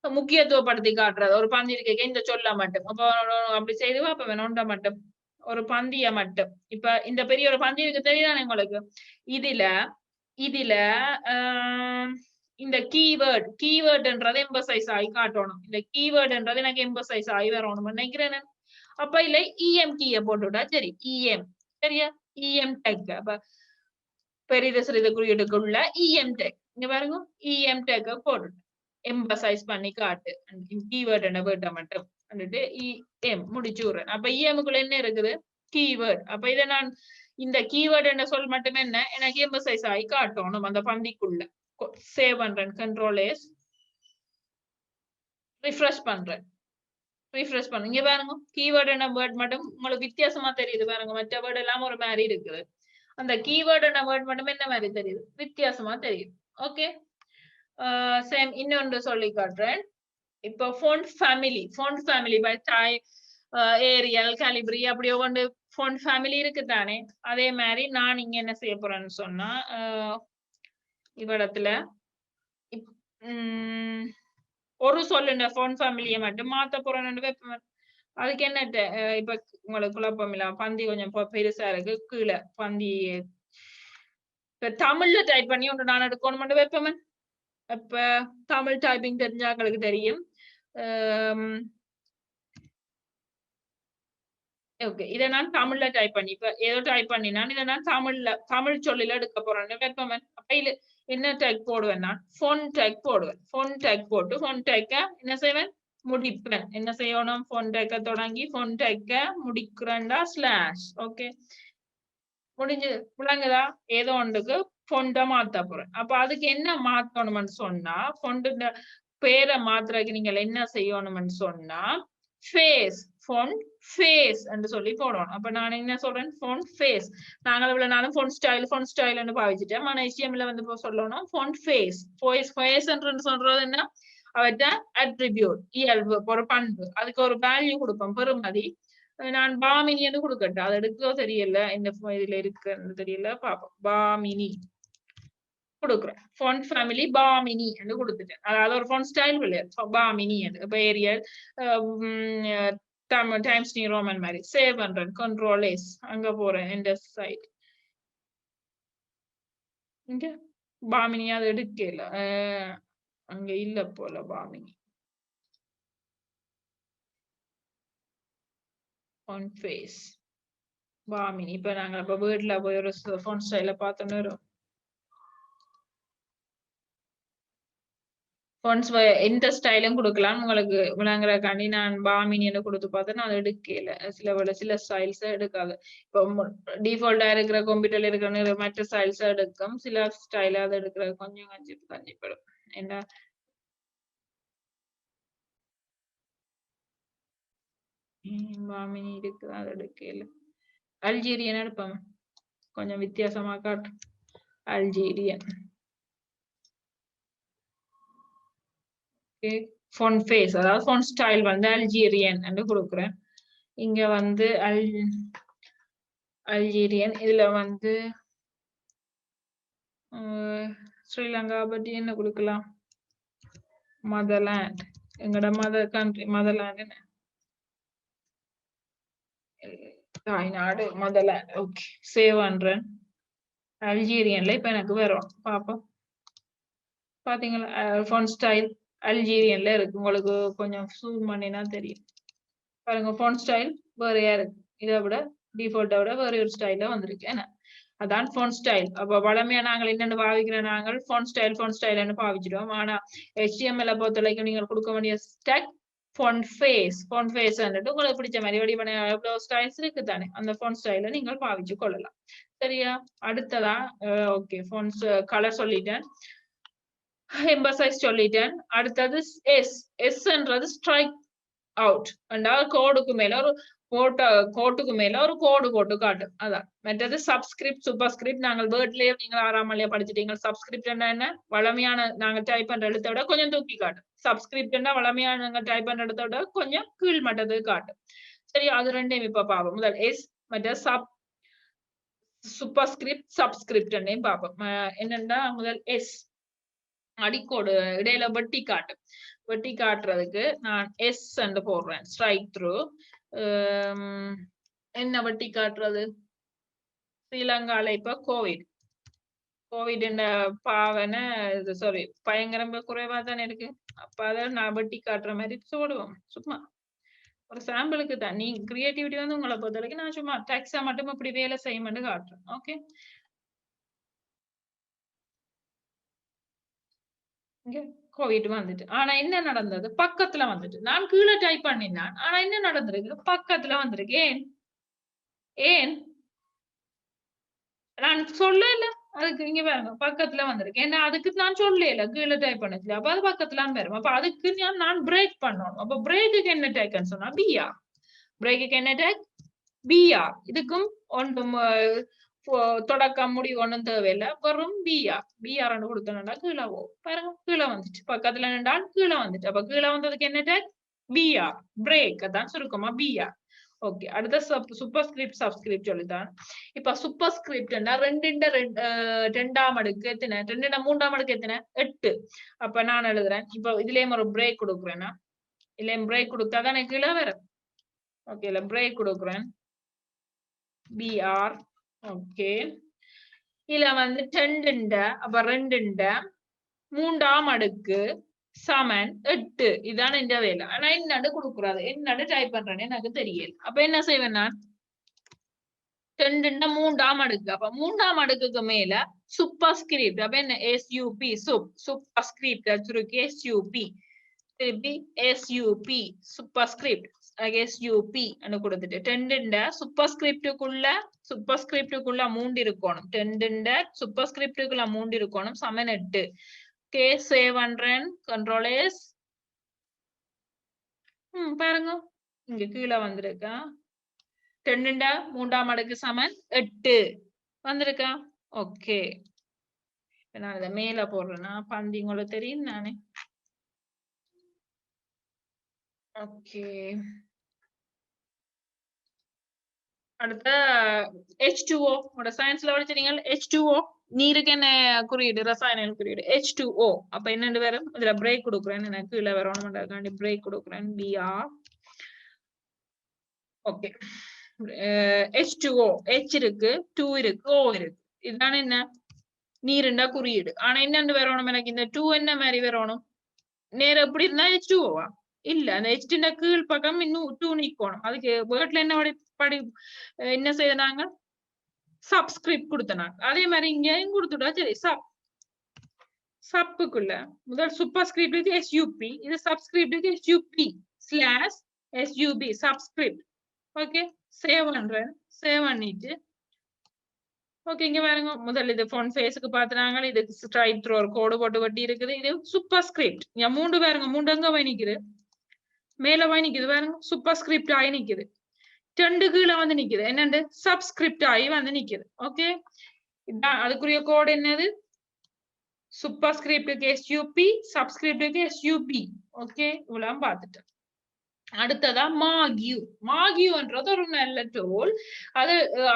முக்கியத்துவப்படுத்தி காட்டுறது. ஒரு பந்தி இருக்க இந்த சொல்ல மட்டும் அப்போ அப்படி செய்து அப்ப நோண்ட மட்டும் ஒரு பந்திய மட்டும். இப்ப இந்த பெரிய ஒரு பந்தி இருக்கு தெரியுதானே உங்களுக்கு. இதுல இதுல இந்த கீவேர்ட்ன்றது எம்பசைஸ் ஆகி காட்டணும். இந்த கீவேர்ட்ன்றது எனக்கு எம்பசைஸ் ஆகி வரணும் நினைக்கிறேன். அப்ப இல்ல இஎம் கீய போட்டுவிட்டா சரி. இஎம் சரியா. இஎம் டெக் அப்ப பெரித சிறித குறியீடுக்குள்ள இஎம் டெக் இங்க பாருங்க. இஎம் டெக் போட்டு எம்பசைஸ் பண்ணி காட்டு. கீவேர்ட் என்ன வேர்ட மட்டும் இஎம் முடிச்சு விடுறேன். அப்ப இஎம்க்குள்ள என்ன இருக்குது கீவேர்ட். அப்ப இதை நான் இந்த கீவேர்ட் என்ன சொல் மட்டுமே என்ன எனக்கு எம்பசைஸ் ஆகி காட்டணும் அந்த பந்திக்குள்ள. சேவ் பண்றேன். கண்ட்ரோல் எஸ் ரிஃப்ரெஷ் பண்றேன். ரிஃப்ரெஷ் பண்ணுங்க. இங்க பாருங்க கீவேர்ட் என்ன வேர்ட் மட்டும் உங்களுக்கு வித்தியாசமா தெரியுது பாருங்க. மற்ற வேர்ட் எல்லாம் ஒரு மாதிரி இருக்குது. அந்த கீவேர்ட் என்ன வேர்ட் மட்டும் என்ன மாதிரி தெரியுது வித்தியாசமா தெரியுது. ஓகே சேம் இன்னொன்று சொல்லி காட்டுறேன். இப்போ font family by type Arial Calibri அப்படியே ஒன்று font family இருக்கு தானே. அதே மாதிரி நான் இங்க என்ன செய்ய போறேன்னு சொன்னா இவ்விடத்துல ஒரு சொல்லுங்க font family மட்டும் மாத்த போறேன்னு வைப்பேன். அதுக்கு என்ன இப்ப உங்களுக்கு குழப்பம் இல்ல. பந்தி கொஞ்சம் பெருசா இருக்கு. கீழே பந்தி இப்ப தமிழ்ல டைப் பண்ணி ஒன்று நான் எடுக்கணும் வைப்பேன். இப்ப தமிழ் டைப்பிங் தெரிஞ்சாங்களுக்கு தெரியும். ஓகே இதை நான் தமிழ்ல டைப் பண்ணி இப்ப ஏதோ டைப் பண்ணினா இதை நான் தமிழ் சொல்லில எடுக்க போறேன்னு வைப்பேன். அப்ப இல்ல என்ன டேக் போடுவேன் நான் ஃபோன் டேக் போடுவேன். ஃபோன் டேக் போட்டு ஃபோன் டேக்க என்ன செய்வேன் முடிப்பேன். என்ன செய்யணும் ஃபோன் டேக்க தொடங்கி ஃபோன் டேக்க முடிக்கிறேன்டா ஸ்லாஷ். ஓகே முடிஞ்சு விளங்குதா. ஏதோ ஒன்றுக்கு ஃபொண்ட மாத்த போறேன். அப்ப அதுக்கு என்ன மாத்தணும்னு சொன்னா ஃபொண்ட பேரை மாத்துறதுக்கு நீங்க என்ன செய்யணும்னு சொன்னா ஃபேஸ் ஃபோன் ஃபேஸ் என்று சொல்லி போடணும். அப்ப நான் என்ன சொல்றேன் ஃபோன் ஃபேஸ். நாங்கள் இவ்வளவு நாளும் ஃபோன் ஸ்டைல்னு பாவிச்சுட்டேன். ஆனா HTML வந்து சொல்லணும் ஃபோன் ஃபேஸ். ஃபேஸ்ன்னு சொல்றது என்ன அவற்ற அட்ரிபியூட் இயல்பு ஒரு பண்பு. அதுக்கு ஒரு வேல்யூ கொடுப்போம் பெறுமதி. நான் பாமினின்னு கொடுக்கட்டேன். அது எடுக்கோ தெரியல. இந்த இதுல இருக்குன்னு தெரியல. பாப்போம். பாமினி கொடுக்குறேன். font family பாமினி என்று கொடுத்துட்டேன். அதாவது ஒரு font style இல்லையா பாமினி என்று. இப்ப ஏரியல் டைம்ஸ் நியூ ரோமன் மாதிரி சேவ் பண்றேன். கண்ட்ரோல் எஸ் அங்க போறேன். இந்த சைட் இங்க பாமினி அது எடுக்கல. அங்க இல்ல போல பாமினி. font face Bhamini. இப்ப நாங்க இப்ப வேர்ட்ல போய் ஒரு font style பார்த்தோம்னா ஃபோன்ஸ் எந்த ஸ்டைலும் கொடுக்கலாம் உங்களுக்கு விளங்குறக்காண்டி நான் பாமினின்னு கொடுத்து பார்த்தேன். அது எடுக்கல. சில ஸ்டைல்ஸ் எடுக்காது. இப்போ டிஃபால்ட்டா இருக்கிற கம்ப்யூட்டர்ல இருக்கிற மற்ற ஸ்டைல்ஸ் எடுக்கும். சில ஸ்டைல அது எடுக்கிறது கொஞ்சம் கஞ்சிப்படும். என்ன பாமினி இருக்கு அது எடுக்கல. அல்ஜீரியன் எடுப்போம். கொஞ்சம் வித்தியாசமா காட்டும். அல்ஜீரியன் font face அதாவது font style வந்து அல்ஜீரியன் என்று கொடுக்குறேன். இங்க வந்து அல்ஜீரியன் இதுல வந்து ஸ்ரீலங்கா பத்தி என்ன கொடுக்கலாம். மதர்லாண்ட் எங்கட மதர் கண்ட்ரி மதர்லாண்ட் என்ன தாய்நாடு மதர்லாண்ட். ஓகே சேவ் பண்றேன். அல்ஜீரியன்ல இப்ப எனக்கு வரும் பாப்போம். பாத்தீங்களா font style அல்ஜீரியன்ல இருக்கு. உங்களுக்கு கொஞ்சம் ஜூம் பண்ணினா தெரியும் பாருங்க. font style வேறையா இருக்கு. இதை விட டிஃபால்ட்டை விட வேற ஒரு ஸ்டைல வந்திருக்கு. என்ன அதான் font style. அப்ப வளமையா நாங்கள் என்னென்னு பாவிக்கிறோம். நாங்கள் font style பாவிச்சிடுவோம். ஆனா HTML பொறுத்த வரைக்கும் நீங்கள் கொடுக்க வேண்டிய ஸ்டாக் font face உங்களுக்கு பிடிச்ச மாதிரி வடிவன எவ்வளவு ஸ்டைல்ஸ் இருக்கு தானே. அந்த font style நீங்கள் பாவிச்சு கொள்ளலாம். சரியா. அடுத்ததா ஓகே font கலர் சொல்லிட்டேன். எம்பசைஸ் சொல்லிட்டேன். அடுத்தது எஸ்ன்றது ஸ்ட்ரைக் அவுட். கோடுக்கு மேல ஒரு கோட்டுக்கு மேல ஒரு கோடு போட்டு காட்டும். அதான். மற்றது சப்ஸ்கிரிப்ட் சூப்பர்ஸ்கிரிப்ட் நாங்கள் வேர்ட்லயே நீங்க 6ஆம் ஆண்டிலே படிச்சிட்டீங்க. சப்ஸ்கிரிப்ட் என்ன வளமையான நாங்க டைப் பண்ற எழுத்தை விட கொஞ்சம் தூக்கி காட்டும். சப்ஸ்கிரிப்ட் வளமையான நாங்க டைப் பண்ற எழுத்தை விட கொஞ்சம் கீழ் மட்டத்துக்கு காட்டும். சரி அது ரெண்டையும் இப்ப பாப்போம். முதல் எஸ் மற்ற சூப்பர்ஸ்கிரிப்ட் சப்ஸ்கிரிப்ட் பாப்போம். என்னன்னா முதல் எஸ் அடிக்கோடு இடையில வெட்டி காட்டுறதுக்கு நான் எஸ் போடுறேன். Strike through. என்ன வெட்டி காட்டுறது? ஸ்ரீலங்கால இப்ப கோவிட் பாவனை சாரி பயங்கரம் குறைவா தானே இருக்கு. அப்ப அதை நான் வெட்டி காட்டுற மாதிரி போடுவோம். சும்மா ஒரு சாம்பிளுக்கு தான். நீ கிரியேட்டிவிட்டி வந்து உங்களை பொறுத்த வரைக்கும் நான் சும்மா டெக்ஸ்டா மட்டும் இப்படி வேலை செய்யணும்னு காட்டுறேன். ஓகே, இங்க கோவிட் வந்துட்டு. ஆனா என்ன நடந்தது? பக்கத்துல வந்துட்டு. நான் கீழே டைப் பண்ணினான். ஆனா என்ன நடந்திருக்கு? பக்கத்துல வந்திருக்கு. ஏன் ஏன் நான் சொல்லல. அதுக்கு இங்க பாருங்க பக்கத்துல வந்திருக்கு. ஏன்னா அதுக்கு நான் சொல்லல கீழே டைப் பண்ணதுல. அப்ப அது பக்கத்துல வரும். அப்ப அதுக்கு நான் பிரேக் பண்ணணும். அப்ப பிரேக்குக்கு என்ன டேக்னு சொன்னா பிஆர். பிரேக்குக்கு என்ன டேக்? பிஆர். இதுக்கும் ஒன்றும் தொடக்கம் முடிவு ஒன்றும் தேவையில்லை. வெறும் பிஆர் கொடுத்தா கீழே பாருங்க கீழே வந்துச்சு. பக்கத்துல நின்றால் கீழே வந்துச்சு. அப்ப கீழே வந்ததுக்கு என்ன டேக்? பிஆர். பிரேக் தான் சுருக்கமா பிஆர். ஓகே, அடுத்த சூப்பர்ஸ்கிரிப்ட் சப்ஸ்கிரிப்ட் சொல்லிதான். இப்ப சூப்பர்ஸ்கிரிப்ட் ரெண்டாம் அடுக்கு எத்தனை? 2 மூன்றாம் அடுக்கு எத்தனை? 8. அப்ப நான் எழுதுறேன். இப்ப இதுலயும் ஒரு பிரேக் கொடுக்குறேன்னா, இதுலயும் பிரேக் கொடுத்தா தானே கீழே வர. ஓகே, இல்ல பிரேக் கொடுக்குறேன். பிஆர். ஓகே, இதுல வந்து 2 அப்ப 2 மூன்றாம் அடுக்கு சமன் 8. இதான இந்த வேலை. ஆனா என்னன்னு கொடுக்குறாரு, என்னன்னு டைப் பண்றேன்னு எனக்கு தெரியல. அப்ப என்ன செய்வேன் நான்? 2 மூன்றாம் அடுக்கு. அப்ப மூன்றாம் அடுக்குக்கு மேல சூப்பர்ஸ்கிரிப்ட். அப்ப என்ன? எஸ்யூபி. சூப்பர்ஸ்கிரிப்ட் சுருக்கு எஸ்யூபி. திருப்பி எஸ்யூபி சூப்பர்ஸ்கிரிப்ட் எஸ்யூபி கொடுத்துட்டு 2 சூப்பர்ஸ்கிரிப்டுக்குள்ள 3 இருக்கணும். 2 சூப்பர்ஸ்கிரிப்டுக்குள்ள 3 இருக்கணும். சமன் 8. கே சேவ் பண்றேன். Control S. பாருங்க இங்க கீழே வந்திருக்கா. 2 மூன்றாம் அடுக்கு சமன் 8 வந்திருக்கா. ஓகே, நான் இதை மேல போடுறேன்னா பந்தி உங்களுக்கு தெரியும் நானே. ஓகே, அடுத்த H2O. உங்களோட சயின்ஸ்ல படிச்சீங்க H2O. நீருக்கு என்ன குறியீடு? ரசாயன குறியீடு H2O. அப்ப என்னண்டு வரும்? இதுல பிரேக் கொடுக்குறேன். எனக்கு கீழே வரணும். பிரேக் கொடுக்குறேன். பிஆர். Okay, H2O. H இருக்கு, 2 இருக்கு, O இருக்கு. இதுதானே என்ன? நீருண்டா குறியீடு. ஆனா என்னண்டு வரணும் எனக்கு? இந்த 2 என்ன மாதிரி வரணும்? நேரம் எப்படி இருந்தா H2O-வா? இல்ல, அந்த H கீழ் பக்கம் இன்னும் 2 நீக்கணும். அதுக்கு வேர்ட்ல என்ன படி என்ன செய்தாங்க? சப்ஸ்கிரிப்ட் கொடுத்தனாங்க. அதே மாதிரி இங்கேயும் கொடுத்துட்டா சரி. சப்புக்குள்ள முதல் சூப்பர்ஸ்கிரிப்ட் எஸ்யூபி, இது subscript SUB slash SUB subscript. Okay, save பண்றேன். சேவ் பண்ணிட்டு ஓகே, இங்க பாருங்க முதல் இது ஃபோன் ஃபேஸுக்கு பாத்துறாங்க. இதுக்கு ஸ்ட்ரைட் த்ரூ ஒரு கோடு போட்டு வட்டி இருக்குது. இது சூப்பர்ஸ்கிரிப்ட். 3 பாருங்க, 3 எங்க போய் நிக்குது? மேல போய் நிக்குது பாருங்க. சூப்பர்ஸ்கிரிப்ட் ஆகி நிக்குது. 2 கீழே வந்து நிக்குது. என்னண்டு? சப்ஸ்கிரிப்ட் ஆகி வந்து நிக்குது. ஓகே, இதான் அதுக்குரிய கோடு. என்னது? சூப்பர்ஸ்கிரிப்டுக்கு எஸ்யூபி, சப்ஸ்கிரிப்டுக்கு எஸ்யூபி. ஓகே, இவ்வளவு பார்த்துட்டேன். அடுத்ததா மாகியூன்றது ஒரு நல்ல டூல்.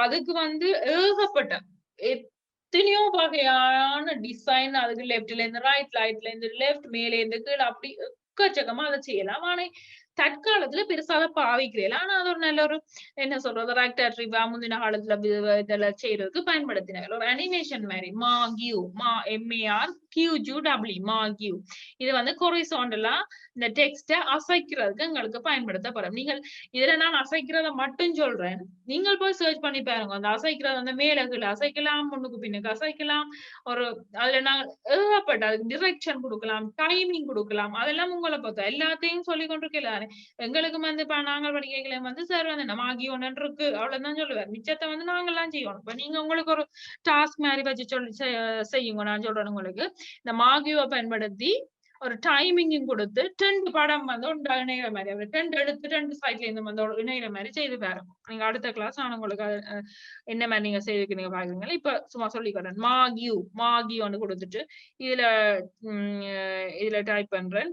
அதுக்கு வந்து ஏகப்பட்ட எத்தனையோ வகையான டிசைன். அதுக்கு லெப்ட்ல இருந்து ரைட்ல இருந்து லெப்ட், மேல இருந்து கீழே, அப்படி எக்கச்சக்கமா அதை செய்யலாம். ஆனா தற்காலத்துல பெருசா அதை பாவிக்கிறேன். ஆனா அது ஒரு நல்ல ஒரு என்ன சொல்றது, ராக்டர்ட்ரிவா முந்தின காலத்துல இதெல்லாம் செய்யறதுக்கு பயன்படுத்தினாங்க. ஒரு அனிமேஷன் மாதிரி மாகியூ. MARQUW மாகியூ. இது வந்து ஹொரிசாண்டலா இந்த டெக்ஸ்ட அசைக்கிறதுக்கு எங்களுக்கு பயன்படுத்தப்படும். நீங்கள் இதுல நான் அசைக்கிறத மட்டும் சொல்றேன். நீங்கள் போய் சர்ச் பண்ணி பாருங்க. அந்த அசைக்கிறது அந்த மேல கீழே அசைக்கலாம், முன்னுக்கு பின்னுக்கு அசைக்கலாம். ஒரு அதுல நாங்கள் ஏகப்பட்ட அதுக்கு டிரெக்ஷன் கொடுக்கலாம், டைமிங் கொடுக்கலாம். அதெல்லாம் உங்களை பார்த்தா எல்லாத்தையும் சொல்லி கொண்டிருக்கல. எங்களுக்கு வந்து இப்ப நாங்கள் படிக்கைகளை வந்து சார் வந்து நம்ம ஆகி ஒன்று இருக்கு அவ்வளவுதான் சொல்லுவார். மிச்சத்தை வந்து நாங்கெல்லாம் செய்யணும். இப்ப நீங்க உங்களுக்கு ஒரு டாஸ்க் மாதிரி வச்சு சொல்லி செய்யுங்க. நான் சொல்றேன் உங்களுக்கு, இந்த மாகியோவை பயன்படுத்தி ஒரு டைமிங்கும் கொடுத்து 2 படம் வந்து ஒன்றா இணைகிற மாதிரி, அவர் 2 எடுத்து 2 சைட்ல இருந்து வந்து இணைகிற மாதிரி செய்து பாருங்க. நீங்க அடுத்த கிளாஸ் நான் உங்களுக்கு என்ன மாதிரி நீங்க செய்திருக்கீங்க பாக்குறீங்க. இப்ப சும்மா சொல்லிக்கிறேன். மாகியோன்னு கொடுத்துட்டு இதுல டைப் பண்றேன்.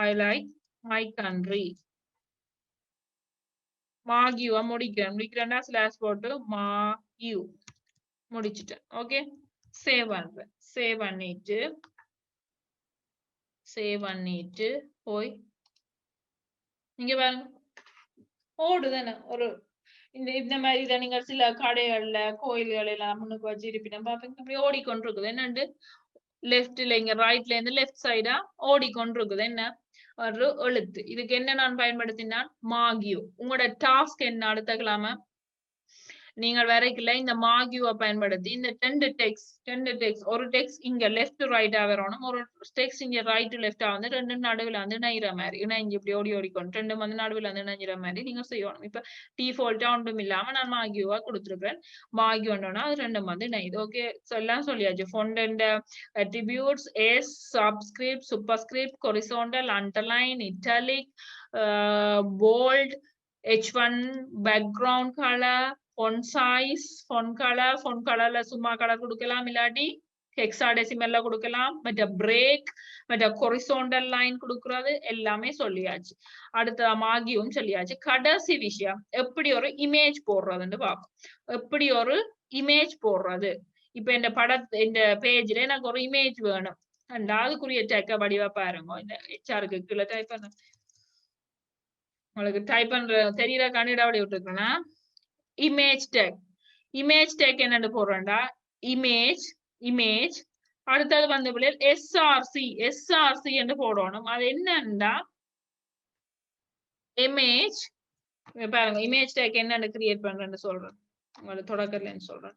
I like my country. மாகியூவா முடிக்கிறேன்னா ஸ்லாஷ் போட்டு மாகியூ முடிச்சுட்டேன். ஓகே, சேவ் பண்றேன். சேவ் பண்ணிட்டு போய் நீங்க பாருங்க ஓடுதானே ஒரு இந்த மாதிரி தான் நீங்க சில கடைகள்ல கோயில்கள் எல்லாம் முன்னுக்கு வச்சிருப்பீங்க பாப்பீங்க அப்படி ஓடிக்கொண்டிருக்குது என்னண்டு லெஃப்ட்ல இங்க ரைட்ல இருந்து லெஃப்ட் சைடா ஓடிக்கொண்டிருக்குது என்ன ஒரு எழுத்து இதுக்கு என்ன நான் பயன்படுத்தினான் மாகியோ உங்களோட டாஸ்க் என்ன அடுத்தக்கலாம நீங்கள் வரைக்கல இந்த மாகியூவை பயன்படுத்தி இந்த ரெண்டு டெக்ஸ்ட் ஒரு டெக்ஸ்ட் இங்க லெஃப்ட் ரைட்டா வரணும் ஒரு டெக்ஸ்ட் இங்க ரைட் லெஃப்டா வந்து ரெண்டு நடுவில் வந்து இணைகிற மாதிரி இணைஞ்சு இப்படி ஓடிக்கொண்டு ரெண்டு வந்து நடுவில் வந்து இணைஞ்சிற மாதிரி நீங்க செய்யணும் இப்ப டிஃபால்ட்டா ஒன்றும் இல்லாம நான் மாகியூவா கொடுத்துருக்கேன் மாகியூன்னா அது ரெண்டு வந்து இணையுது ஓகே எல்லாம் சொல்லியாச்சு font attributes s subscript superscript horizontal underline italic bold h1 background color font size font colorல சும்மா கலர் கொடுக்கலாம் இல்லாட்டி ஹெக்ஸாடெசிமல்ல கொடுக்கலாம் மற்ற பிரேக் மற்ற ஹொரிசோண்டல் லைன் கொடுக்கறது எல்லாமே சொல்லியாச்சு அடுத்த மாகியும் சொல்லியாச்சு கடைசி விஷயம் எப்படி ஒரு இமேஜ் போடுறதுன்னு பார்ப்போம் எப்படி ஒரு இமேஜ் போடுறது இப்ப இந்த இந்த பேஜ்ல எனக்கு ஒரு இமேஜ் வேணும் அதுக்குரிய டேக்க வடிவா பாருங்க இந்த ஹெச்ஆருக்கு கீழே டைப் பண்ண உங்களுக்கு டைப் பண்ற தெரியற கண்டிடா வடி விட்டுருக்கேன்னா இமேஜ் டேக் என்னன்னு போடுறேன்டா இமேஜ் அடுத்தது வந்து எஸ்ஆர்சி என்று போடணும் அது என்னன்னா இமேஜ் பாருங்க இமேஜ் டேக் என்னன்னு கிரியேட் பண்றேன்னு சொல்றேன் உங்களுக்கு தொடக்கத்துல சொல்றேன்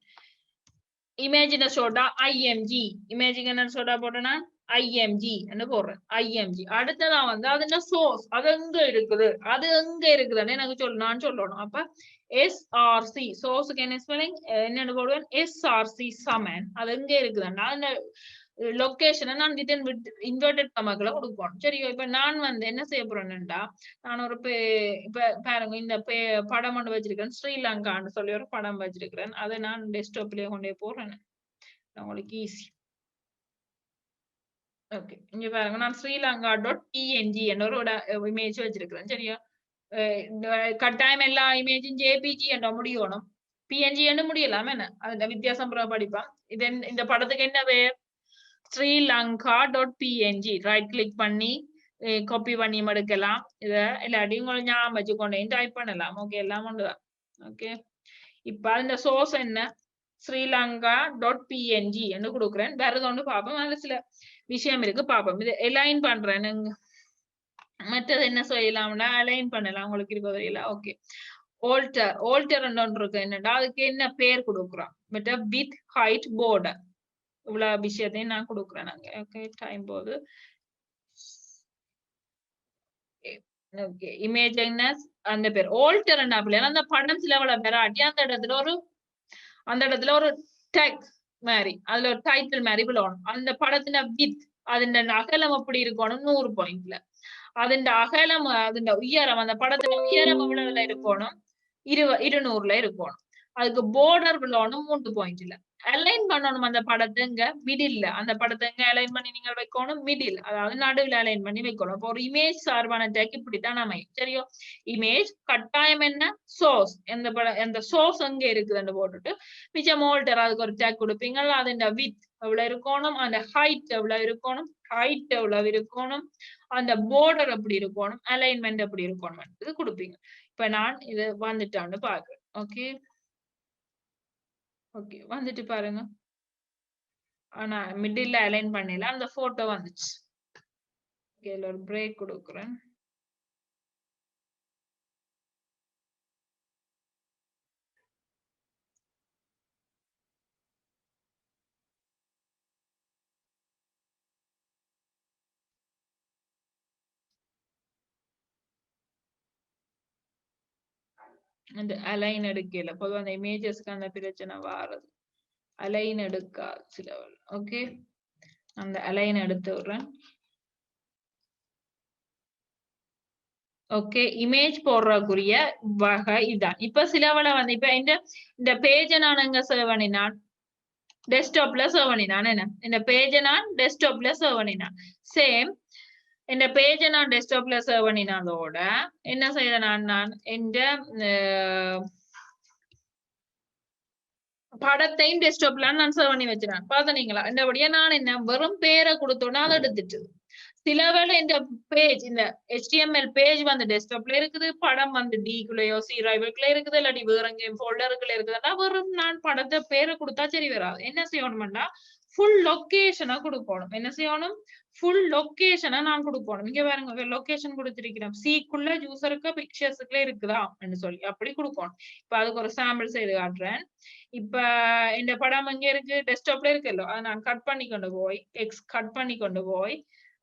இமேஜ் என்ன சொல்றா ஐஎம்ஜி இமேஜுக்கு என்ன சொல்றா போட்டேன்னா ஐஎம்ஜி என்று போடுறேன் ஐஎம்ஜி அடுத்ததா வந்து அது சோர்ஸ் அது எங்க இருக்குதுன்னு எனக்கு நான் சொல்லணும் அப்ப எஸ்ஆர்சி சோர்ஸுக்கு என்ன ஸ்பெல்லிங் என்னன்னு போடுவேன் எஸ்ஆர்சி சமன் அது எங்க இருக்குதுன்னா அந்த லொகேஷனை நான் இன்வெர்டட் கமாக்களை கொடுக்கணும் சரி இப்ப நான் வந்து என்ன செய்ய போறேன்னுடா நான் ஒரு இப்ப பாருங்க இந்த படம் ஒன்று வச்சிருக்கேன் ஸ்ரீலங்கான்னு சொல்லி ஒரு படம் வச்சிருக்கிறேன் அதை நான் டெஸ்க்டாப்லயே கொண்டே போறேன் உங்களுக்கு ஈஸி ஓகே இங்க பாருங்க நான் ஸ்ரீலங்கா.png என்ற ஒரு இமேஜ் வச்சிருக்கிறேன் சரியா கட்டாயம் எல்லா இமேஜும் ஜேபிஜி என்ற முடியணும் பிஎன்ஜி என்று முடியலாம் என்ன அந்த வித்தியாசம் படிப்பான் இந்த படத்துக்கு என்ன பேர் ஸ்ரீலங்கா.png ரைட் கிளிக் பண்ணி காப்பி பண்ணி எடுக்கலாம் இத எல்லாத்தையும் உங்களுக்கு ஞாபகம் வச்சுக்கொண்டே டைப் பண்ணலாம் ஓகே எல்லாம் ஒன்றுதான் ஓகே இப்ப அந்த சோர்ஸ் என்ன ஸ்ரீலங்கா.png என்று கொடுக்குறேன் வேற ஒன்று பார்ப்போம் அதுல சில விஷயம் இருக்கு பார்ப்போம் இது அலைன் பண்றேன் மற்றது என்ன செய்யலாம்னா அலைன் பண்ணலாம் உங்களுக்கு இருக்க வரையில ஓகே ஆல்டர் ஒன்று இருக்கு என்னடா அதுக்கு என்ன பேர் கொடுக்குறோம் மற்ற வித் ஹைட் border இவ்வளவு விஷயத்தையும் நான் கொடுக்குறேன் நாங்க ஓகே டைம் போது ஓகே இமேஜ் என்ன அந்த பேர் ஆல்டர் என்ன அந்த படம் சில வராட்டி அந்த இடத்துல ஒரு டேக் மாதிரி அதுல ஒரு டைட்டில் மாதிரி விழணும் அந்த படத்துல வித் அதோட அகலம் அப்படி இருக்கணும் 100 பாயிண்ட்ல அதோட அகலம் அதோட உயரம் அந்த படத்துல உயரம் எவ்வளவுல இருக்கணும் 200ல இருக்கணும் அதுக்கு border விழணும் 3 பாயிண்ட்ல அலைன் பண்ணணும் அந்த படத்தை இங்க மிடில் அந்த படத்தை எங்க அலைன் பண்ணி நீங்க வைக்கணும் மிடில் அதாவது நடுவில் அலைன் பண்ணி வைக்கணும் இப்போ ஒரு இமேஜ் சார்பான டேக் இப்படித்தான் அமையும் சரியோ இமேஜ் கட்டாயம் என்ன சோர்ஸ் எந்த சோர்ஸ் எங்க இருக்குதுன்னு போட்டுட்டு மிச்சம் ஆல்டர் அதுக்கு ஒரு டேக் கொடுப்பீங்க அதோட வித் எவ்வளவு இருக்கணும் அந்த ஹைட் எவ்வளவு இருக்கணும் அந்த border எப்படி இருக்கணும் அலைன்மெண்ட் எப்படி இருக்கணும் இது கொடுப்பீங்க இப்ப நான் இது வந்துட்டான்னு பாக்குறேன் ஓகே ஓகே வந்துட்டு பாருங்க ஆனா மிடில் அலைன் பண்ணல அந்த போட்டோ வந்துச்சு ஓகே ஒரு பிரேக் கொடுக்குறேன் அந்த அலைன் எடுக்கல பொதுவாக அந்த இமேஜஸ்க்கு அந்த பிரச்சனை வாரது அலைன் எடுக்கா சில ஓகே அந்த அலைன் எடுத்து விடுறேன் ஓகே இமேஜ் போடுறக்குரிய வகை இதான் இப்ப சிலவளை வந்து இப்ப இந்த பேஜை நான் எங்க சேவ் பண்ணினான் டெஸ்க்டாப்ல சேவ் பண்ணினான் என்ன இந்த பேஜை நான் டெஸ்க்டாப்ல சேவ் பண்ணினான் சேம் இந்த பேஜை நான் டெஸ்க்டாப்ல சேவ் பண்ணினதோட என்ன செய்த நான் இந்த படத்தையும் டெஸ்க்டாப்ல நான் சேவ் பண்ணி வச்சிருக்கேன். பாத்தீங்களா? இந்தபடியா நான் என்ன வெறும் பேரை கொடுத்தோன்னா அதை எடுத்துட்டு சில வேளை இந்த பேஜ் இந்த HTML பேஜ் வந்து டெஸ்க்டாப்ல இருக்குது, படம் வந்து டிக்குள்ளயோ சி டிரைவ்க்குள்ள இருக்குது, இல்லாட்டி வேற எங்கேயும் ஃபோல்டருக்குள்ள இருக்குதுன்னா வெறும் நான் படத்தை பேரை கொடுத்தா சரி வராது. என்ன செய்யணும்னா ஃபுல் லொகேஷனா கொடுக்கணும். என்ன செய்யணும்? ஃபுல் லொகேஷனை நான் கொடுக்கணும். இங்க பாருங்க லொகேஷன் கொடுத்திருக்கிறோம். சிக்குள்ள யூசருக்கு பிக்சர்ஸ்க்குள்ள இருக்குதா சொல்லி அப்படி கொடுக்கணும். இப்ப அதுக்கு ஒரு சாம்பிள் செய்து காட்டுறேன். இப்ப இந்த படம் எங்க இருக்கு? டெஸ்க்டாப்ல இருக்குல்ல, அதை நான் கட் பண்ணி கொண்டு போய் கட் பண்ணி கொண்டு போய்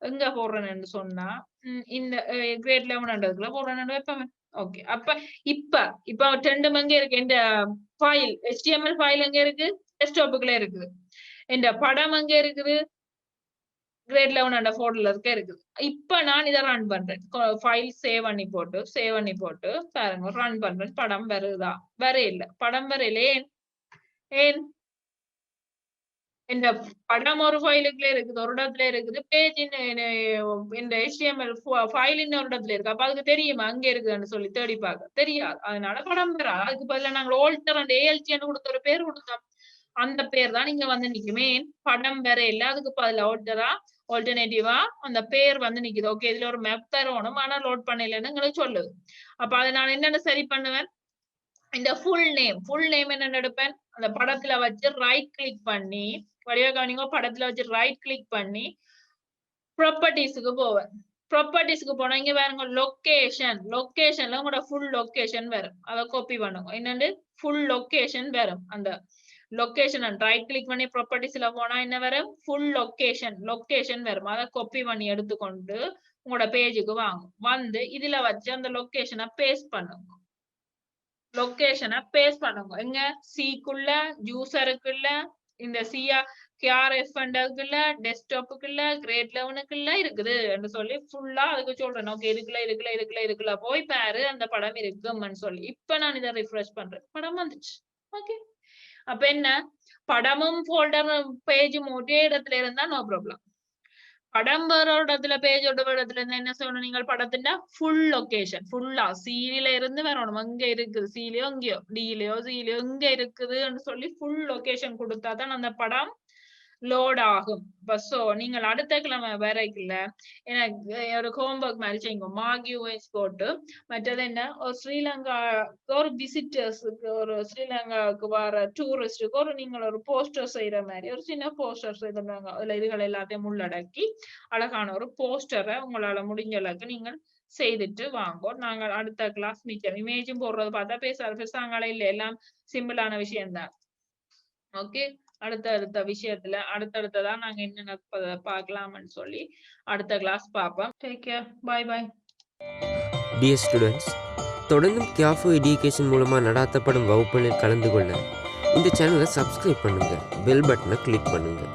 எங்க போடுறேன்னு சொன்னா இந்த கிரேட் 11 போடுறேன்னு வைப்பேன். ஓகே, அப்ப இப்ப ரெண்டும் எங்க இருக்கு? இந்த ஃபைல் HTML ஃபைல் எங்க இருக்கு? டெஸ்க்டாப்புக்குள்ள இருக்குது. இந்த படம் எங்க இருக்குது? கிரேட் 11 ஃபோல்டர்ல இருக்குது. இப்ப நான் இதை ரன் பண்றேன். ஃபைல் சேவ் பண்ணி போட்டு பாருங்க ரன் பண்றேன். படம் வருதா? வரையில. படம் வரையில. ஏன் இந்த படம் ஒரு ஃபைலுக்குள்ள இருக்குது, ஒரு இடத்துல இருக்குது. பேஜ் இந்த HTML ஃபைல் இன்னொரு இடத்துல இருக்கு. அப்ப அதுக்கு தெரியுமா அங்க இருக்குன்னு சொல்லி தேடி பார்க்க தெரியாது. அதனால படம் வராது. அதுக்கு பதிலா நாங்க ஆல்டர் அண்ட் ALT கொடுத்த ஒரு பேர் கொடுத்தோம். அந்த பேர் தான் இங்க வந்து நிக்குமே. படம் வேற இல்ல, அதுக்கு பதிலா ஆல்டர்னேட்டிவா அந்த பேர் வந்து நிக்குது. ஓகே, இதுல ஒரு மேப் தரணும், ஆனா லோட் பண்ணலன்னு எங்களுக்கு சொல்லுது. அப்ப அதை நான் என்னென்ன சரி பண்ணுவேன்? இந்த ஃபுல் நேம் என்ன எடுப்பேன்? அந்த படத்துல வச்சு ரைட் கிளிக் பண்ணி படத்துல வச்சு ரைட் கிளிக் பண்ணி ப்ராப்பர்ட்டிஸ்க்கு போவேன். ப்ராப்பர்ட்டிஸ்க்கு போனா இங்க பாருங்க லொகேஷன்ல உங்களோட ஃபுல் லொகேஷன் வரும். அதை காப்பி பண்ணுங்க. என்னன்னு ஃபுல் லொகேஷன் வரும். அந்த லொகேஷன் ரைட் கிளிக் பண்ணி ப்ராப்பர்ட்டிஸ்ல போனா என்ன வரும்? ஃபுல் லொகேஷன் வரும். அதை காப்பி பண்ணி எடுத்துக்கொண்டு உங்களோட பேஜுக்கு வாங்க. வந்து இதுல வச்சு அந்த லொகேஷனை பேஸ்ட் பண்ணுங்க. எங்க? சிக்குள்ள யூசருக்குள்ள இந்த KRF டெஸ்க்டாப்புக்குள்ள கிரேட் 11க்குள்ள இருக்குது என்று சொல்லி ஃபுல்லா அதுக்கு சொல்றேன். ஓகே, இருக்குல்ல போய் பாரு, அந்த படம் இருக்குன்னு சொல்லி. இப்ப நான் இதை ரிஃப்ரெஷ் பண்றேன். படம் வந்துச்சு. ஓகே, அப்ப என்ன? படமும் ஃபோல்டர் பேஜும் ஒரே இடத்துல இருந்தா நோ ப்ராப்ளம். படம் வேற இடத்துல பேஜ் ஒரு இடத்துல இருந்தா என்ன சொல்லணும்? நீங்கள் படத்துல ஃபுல் லொகேஷன் ஃபுல்லா சீல இருந்து வரணும். எங்க இருக்குது? சீலையோ எங்கேயோ டிலயோ சீலையோ எங்க இருக்குதுன்னு சொல்லி ஃபுல் லொகேஷன் கொடுத்தாதான் அந்த படம் லோட் ஆகும். சோ நீங்கள் அடுத்த கிழமை வரைக்குள்ள எனக்கு ஒரு ஹோம்ஒர்க் மாதிரி செய்யுங்க. மார்க்யூஸ் போட்டு மற்றது என்ன, ஒரு ஸ்ரீலங்கா ஒரு விசிட்டர்ஸுக்கு, ஒரு ஸ்ரீலங்காவுக்கு வர டூரிஸ்டுக்கு நீங்கள் ஒரு போஸ்டர் செய்யற மாதிரி ஒரு சின்ன போஸ்டர் செய்தாங்க. அதுல இதுகள் எல்லாத்தையும் உள்ளடக்கி அழகான ஒரு போஸ்டரை உங்களால முடிஞ்ச அளவுக்கு நீங்கள் செய்துட்டு வாங்க. நாங்கள் அடுத்த கிளாஸ் மிச்சம் இமேஜும் போடுறது பார்த்தா பேசாங்களே இல்லை, எல்லாம் சிம்பிளான விஷயம்தான். ஓகே, அடுத்த விஷயத்துல அடுத்தடுத்ததா நாங்க என்னென்ன பார்க்கலாம்னு சொல்லி அடுத்த கிளாஸ் பார்ப்போம். Take care, bye bye. Dear students, தொடர்ந்தும் கியாஃபோ எஜுகேஷன் மூலமாக நடாத்தப்படும் வகுப்புகளில் கலந்து கொள்ள இந்த சேனலை சப்ஸ்கிரைப் பண்ணுங்கள், பெல் பட்டனை கிளிக் பண்ணுங்கள்.